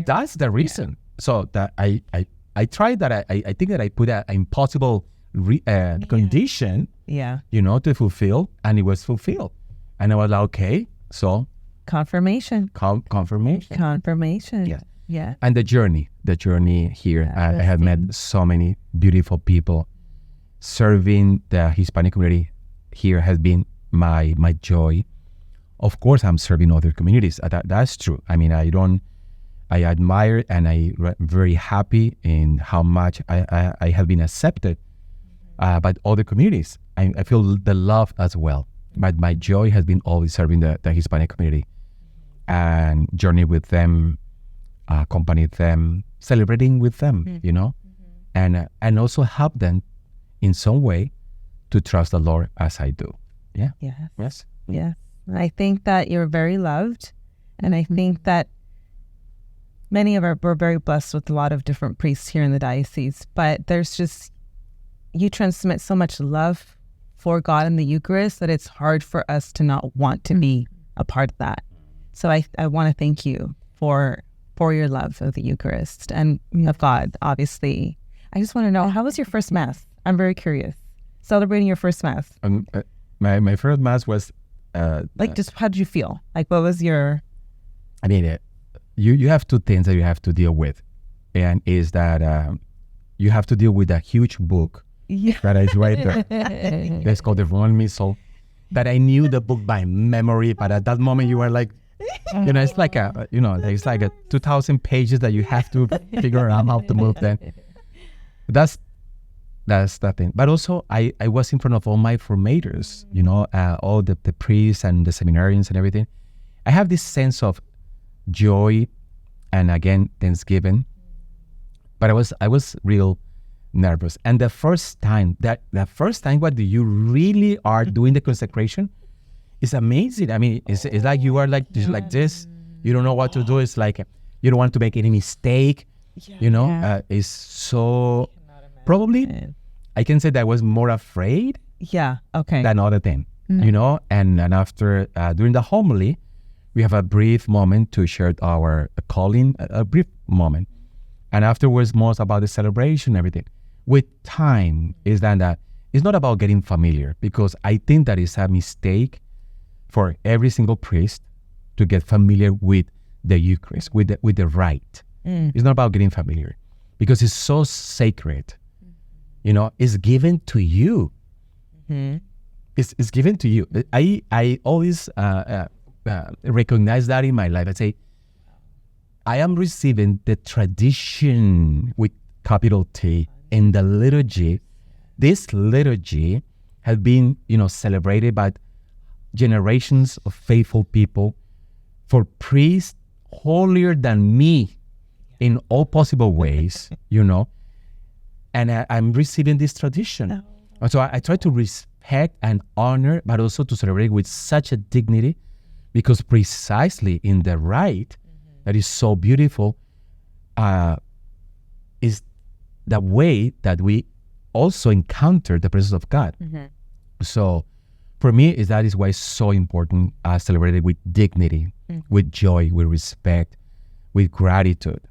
that's the reason. So that I tried that. I think that I put an impossible condition, to fulfill, and it was fulfilled. And I was like, okay, so confirmation. Confirmation. Yeah. Yeah. And the journey here, I have met so many beautiful people. Serving the Hispanic community here has been my joy. Of course, I'm serving other communities. That's true. I mean, I admire and I'm very happy in how much I have been accepted by other communities. I feel the love as well. But my joy has been always serving the Hispanic community and journey with them, accompany them, celebrating with them, and also help them in some way to trust the Lord as I do. Yeah. Yes. I think that you're very loved. And I think that we're very blessed with a lot of different priests here in the diocese, but you transmit so much love for God in the Eucharist that it's hard for us to not want to be a part of that. So I want to thank you for your love of the Eucharist and of God, obviously. I just want to know, how was your first Mass? I'm very curious. Celebrating your first Mass. My first Mass was... just how did you feel? Like, what was your... I mean, you have two things that you have to deal with. And is that you have to deal with a huge book that is right there. That's called the Roman Missal. That I knew the book by memory, but at that moment you were like, it's like it's like 2,000 pages that you have to figure out how to move them. That's that thing. But also, I was in front of all my formators, all the priests and the seminarians and everything. I have this sense of joy and, again, thanksgiving. But I was real nervous. And the first time what you really are doing the consecration is amazing. I mean, it's like you are like this. You don't know what to do. It's like you don't want to make any mistake. It's so... Probably, I can say that I was more afraid than other thing, and after, during the homily, we have a brief moment to share our calling, a brief moment. And afterwards, most about the celebration, everything. With time, is that it's not about getting familiar, because I think that is a mistake for every single priest to get familiar with the Eucharist, with the rite. It's not about getting familiar, because it's so sacred. It's given to you. It's given to you. I always recognize that in my life. I say, I am receiving the tradition with capital T in the liturgy. This liturgy has been, celebrated by generations of faithful people, for priests holier than me in all possible ways, And I'm receiving this tradition. And so I try to respect and honor, but also to celebrate with such a dignity, because precisely in the rite that is so beautiful is the way that we also encounter the presence of God. So for me, that is why it's so important, celebrated with dignity, with joy, with respect, with gratitude.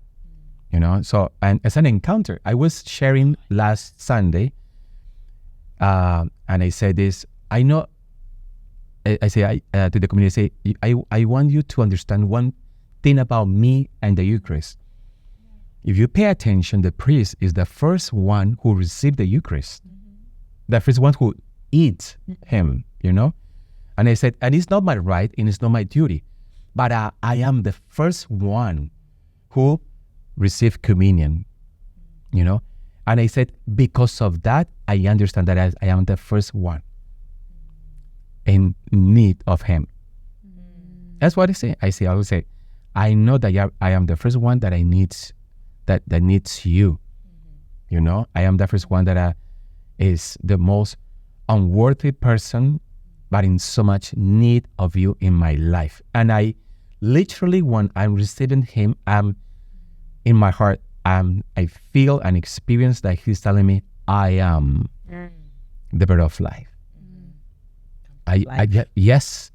So, and as an encounter, I was sharing last Sunday, and I said this, I know, I say to the community, I want you to understand one thing about me and the Eucharist. If you pay attention, the priest is the first one who received the Eucharist, the first one who eats him, And I said, and it's not my right and it's not my duty, but I am the first one who received communion, And I said, because of that, I understand that I am the first one in need of him. That's what I say. I will say, I know that I am the first one that I needs, that needs you. You know, I am the first one that is the most unworthy person, but in so much need of you in my life. And I literally, when I'm receiving him, I'm in my heart, I feel and experience that he's telling me, I am the bread of life. Yes,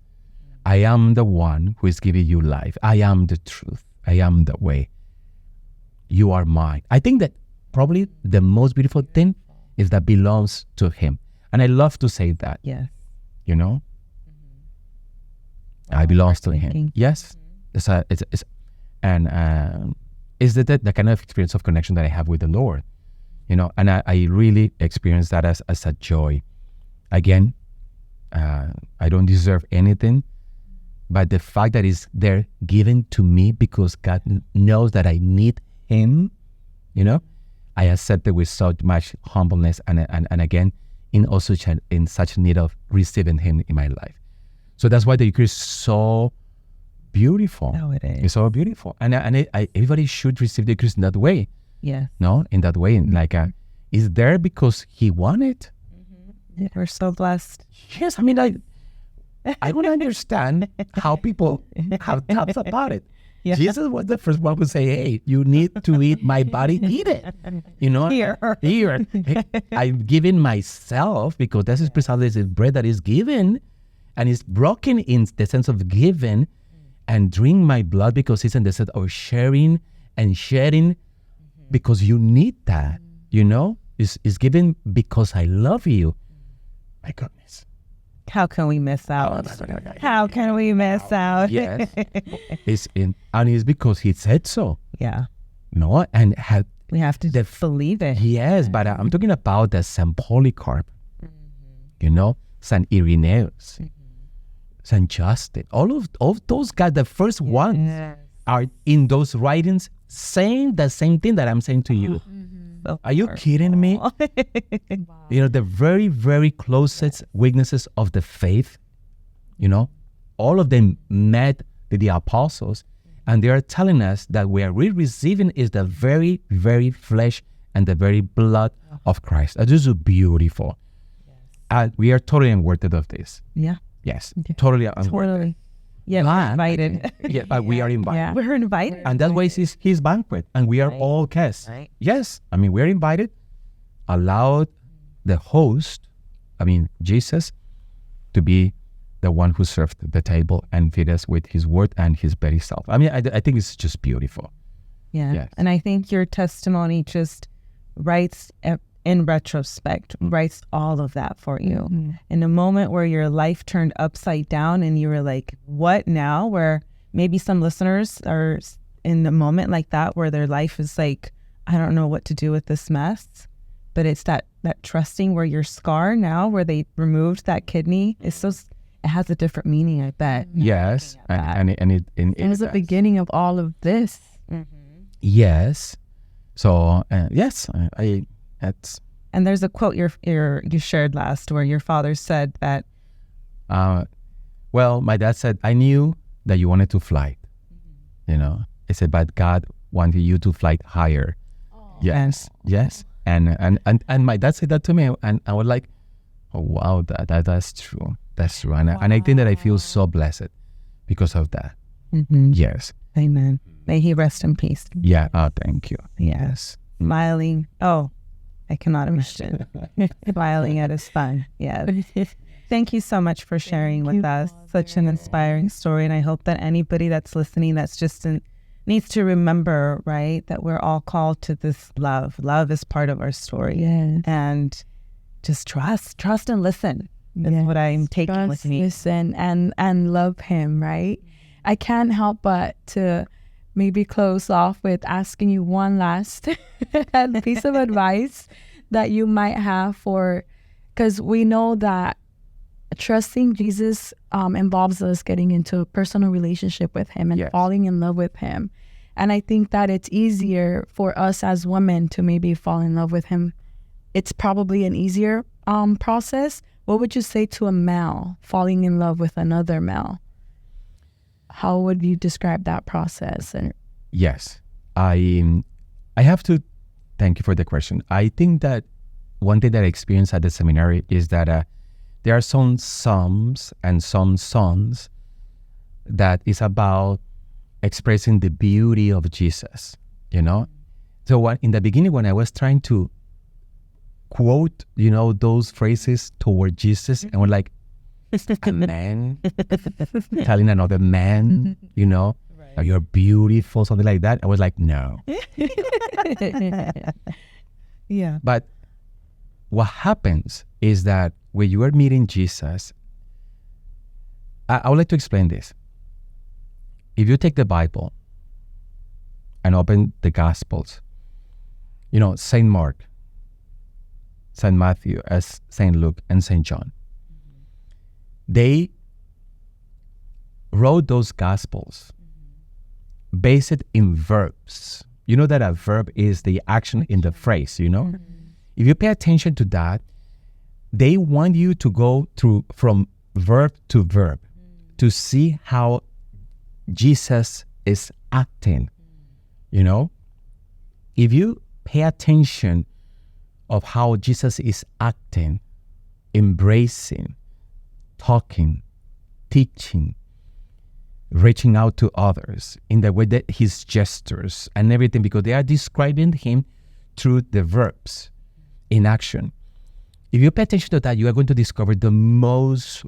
I am the one who is giving you life. I am the truth. I am the way. You are mine. I think that probably the most beautiful thing is that belongs to him. And I love to say that. Yes. You know? I belongs to him. Yes. It's the kind of experience of connection that I have with the Lord. You know, and I really experience that as a joy. Again, I don't deserve anything, but the fact that it's there given to me because God knows that I need him, you know, I accept it with so much humbleness and again, in such need of receiving him in my life. So that's why the Eucharist is so beautiful. Oh, it is. It's so beautiful. And everybody should receive the Eucharist in that way. Yes. No, in that way, like is there because he wanted. We're so blessed. Yes, I mean, I don't understand how people have thoughts about it. Yeah. Jesus was the first one who say, hey, you need to eat my body, eat it. You know, Here. I'm giving myself because this is precisely the bread that is given and is broken in the sense of giving, and drink my blood because it's in the sense of sharing and sharing because you need that, you know? It's given because I love you. My goodness. How can we miss out? How can we miss out? Yes. And it's because he said so. Yeah. No, and we have to believe it. Yes, but I'm talking about the St. Polycarp, you know, St. Irenaeus, St. Justin, all of those guys, the first ones are in those writings saying the same thing that I'm saying to you. So are you kidding me? You know, the very, very closest witnesses of the faith, you know, all of them met the apostles, and they are telling us that where we're receiving is the very, very flesh and the very blood of Christ. This is beautiful. We are totally unworthy of this. Yeah. Yes, totally unworthy. Totally. Yeah, we're invited. Yeah, but we are invited. Yeah. We're invited. And that's why it's his banquet, and we are all guests. Right. Yes, I mean, we're invited, allowed the host, Jesus, to be the one who served the table and feed us with his word and his very self. I mean, I think it's just beautiful. Yeah. Yes. And I think your testimony just writes, in retrospect, writes all of that for you. In a moment where your life turned upside down and you were like, what now? Where maybe some listeners are in a moment like that where their life is like, I don't know what to do with this mess. But it's that trusting where your scar now, where they removed that kidney, is so, it has a different meaning, I bet. Yes. And it was the beginning of all of this. Yes. So, yes, that's... And there's a quote you shared last where your father said that... well, my dad said, I knew that you wanted to fly. You know, I said, but God wanted you to fly higher. Yes. And my dad said that to me, and I was like, oh, wow, that's true. That's true. And I think that I feel so blessed because of that. Yes. Amen. May he rest in peace. Yeah. Oh, thank you. Yes. Smiling. Oh, I cannot imagine. Smiling at his son. Yes. Thank you so much for sharing with us. Such an inspiring story. And I hope that anybody that's listening that's just needs to remember, right, that we're all called to this love. Love is part of our story. Yes. And just trust and listen. That's what I'm taking with me. Listen and love him, right? I can't help but to maybe close off with asking you one last piece of advice that you might have because we know that trusting Jesus involves us getting into a personal relationship with him and falling in love with him. And I think that it's easier for us as women to maybe fall in love with him. It's probably an easier process. What would you say to a male falling in love with another male? How would you describe that process? And Yes, I have to thank you for the question. I think that one thing that I experienced at the seminary is that there are some psalms and some songs that is about expressing the beauty of Jesus, you know? So in the beginning, when I was trying to quote, those phrases toward Jesus, and we're like, a man telling another man, "Oh, you're beautiful," something like that. I was like, no. Yeah. But what happens is that when you are meeting Jesus, I would like to explain this. If you take the Bible and open the Gospels, Saint Mark, Saint Matthew, as Saint Luke, and Saint John, they wrote those Gospels based in verbs. You know that a verb is the action in the phrase, If you pay attention to that, they want you to go through from verb to verb to see how Jesus is acting, If you pay attention of how Jesus is acting, embracing, talking, teaching, reaching out to others in the way that his gestures and everything, because they are describing him through the verbs in action. If you pay attention to that, you are going to discover the most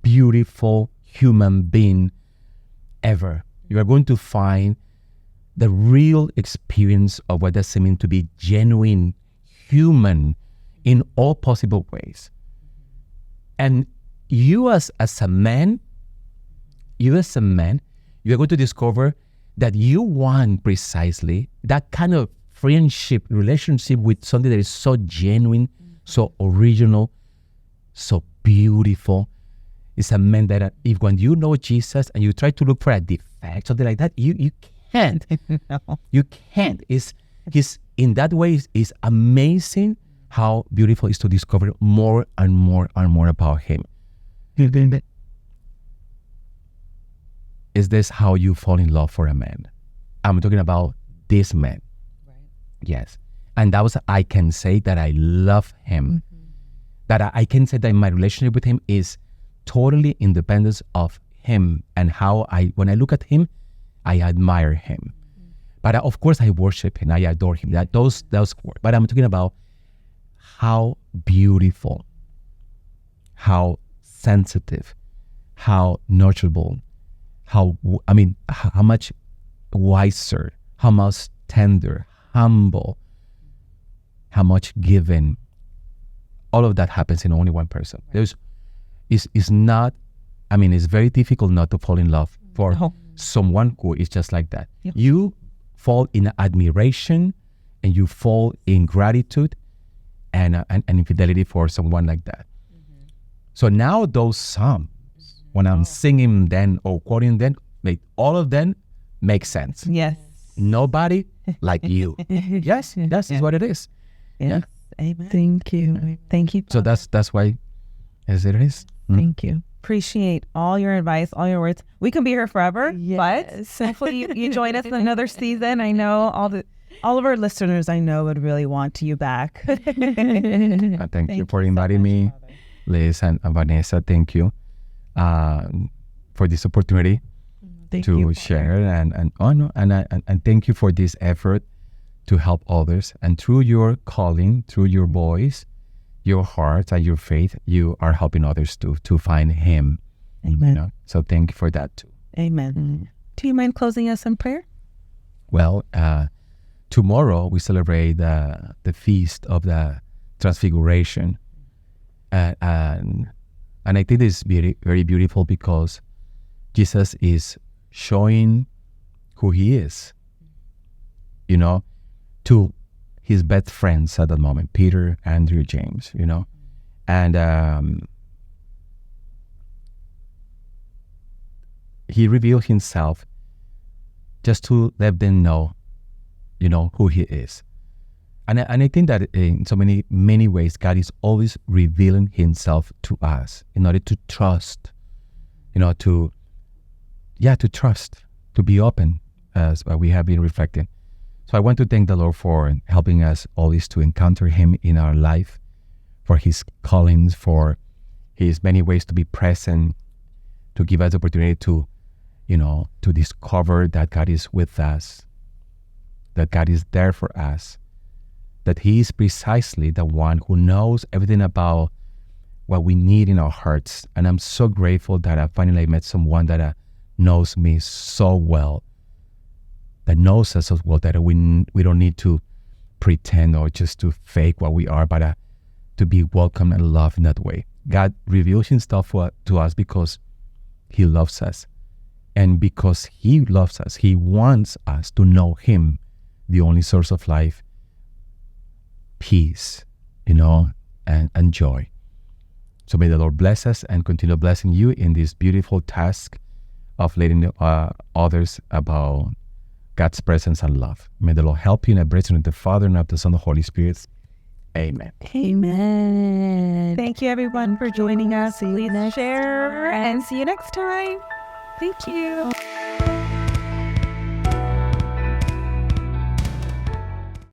beautiful human being ever. You are going to find the real experience of what does it mean to be genuine human in all possible ways. And you as a man, you are going to discover that you want precisely that kind of friendship, relationship with something that is so genuine, so original, so beautiful. It's a man that if when you know Jesus and you try to look for a defect, something like that, you can't. No. You can't. He's in that way, it's amazing how beautiful it is to discover more and more and more about him. Is this how you fall in love for a man? I'm talking about this man. Right. Yes. And that was, I can say that I love him. That I can say that my relationship with him is totally independent of him, and how when I look at him, I admire him. But of course I worship him, I adore him. Those words. But I'm talking about how beautiful, how sensitive, how nurturable, how much wiser, how much tender, humble, how much given. All of that happens in only one person. It's not, it's very difficult not to fall in love for someone who is just like that. Yep. You fall in admiration and you fall in gratitude and infidelity for someone like that. So now those psalms, when I'm singing them or quoting them, all of them make sense. Yes. Nobody like you. Yes, that's what it is. Yes. Amen. thank you. Thank you. So that's why as it is. Thank you. Appreciate all your advice, all your words. We can be here forever, Yes. but hopefully you join us in another season. I know all of our listeners I know would really want you back. Thank you for inviting me, Liz and Vanessa. Thank you for this opportunity Thank to you. share and thank you for this effort to help others. And through your calling, through your voice, your heart and your faith, you are helping others to find him. Amen. So thank you for that too. Amen. Do you mind closing us in prayer? Well, tomorrow we celebrate the feast of the Transfiguration, and I think it's very beautiful because Jesus is showing who he is, to his best friends at that moment, Peter, Andrew, James, and he revealed himself just to let them know, who He is. And I think that in so many ways, God is always revealing Himself to us in order to trust, to trust, to be open, as we have been reflecting. So I want to thank the Lord for helping us always to encounter Him in our life, for His callings, for His many ways to be present, to give us the opportunity to, to discover that God is with us, that God is there for us, that He is precisely the one who knows everything about what we need in our hearts. And I'm so grateful that I finally met someone that knows me so well, that knows us so well, that we don't need to pretend or just to fake what we are, but to be welcome and loved in that way. God reveals Himself to us because He loves us. And because He loves us, He wants us to know Him, the only source of life, peace, and joy. So may the Lord bless us and continue blessing you in this beautiful task of letting others about God's presence and love. May the Lord help you in embracing of the Father and of the Son and the Holy Spirit. Amen. Amen. Thank you, everyone, for joining us. Please share and see you next time. Thank you.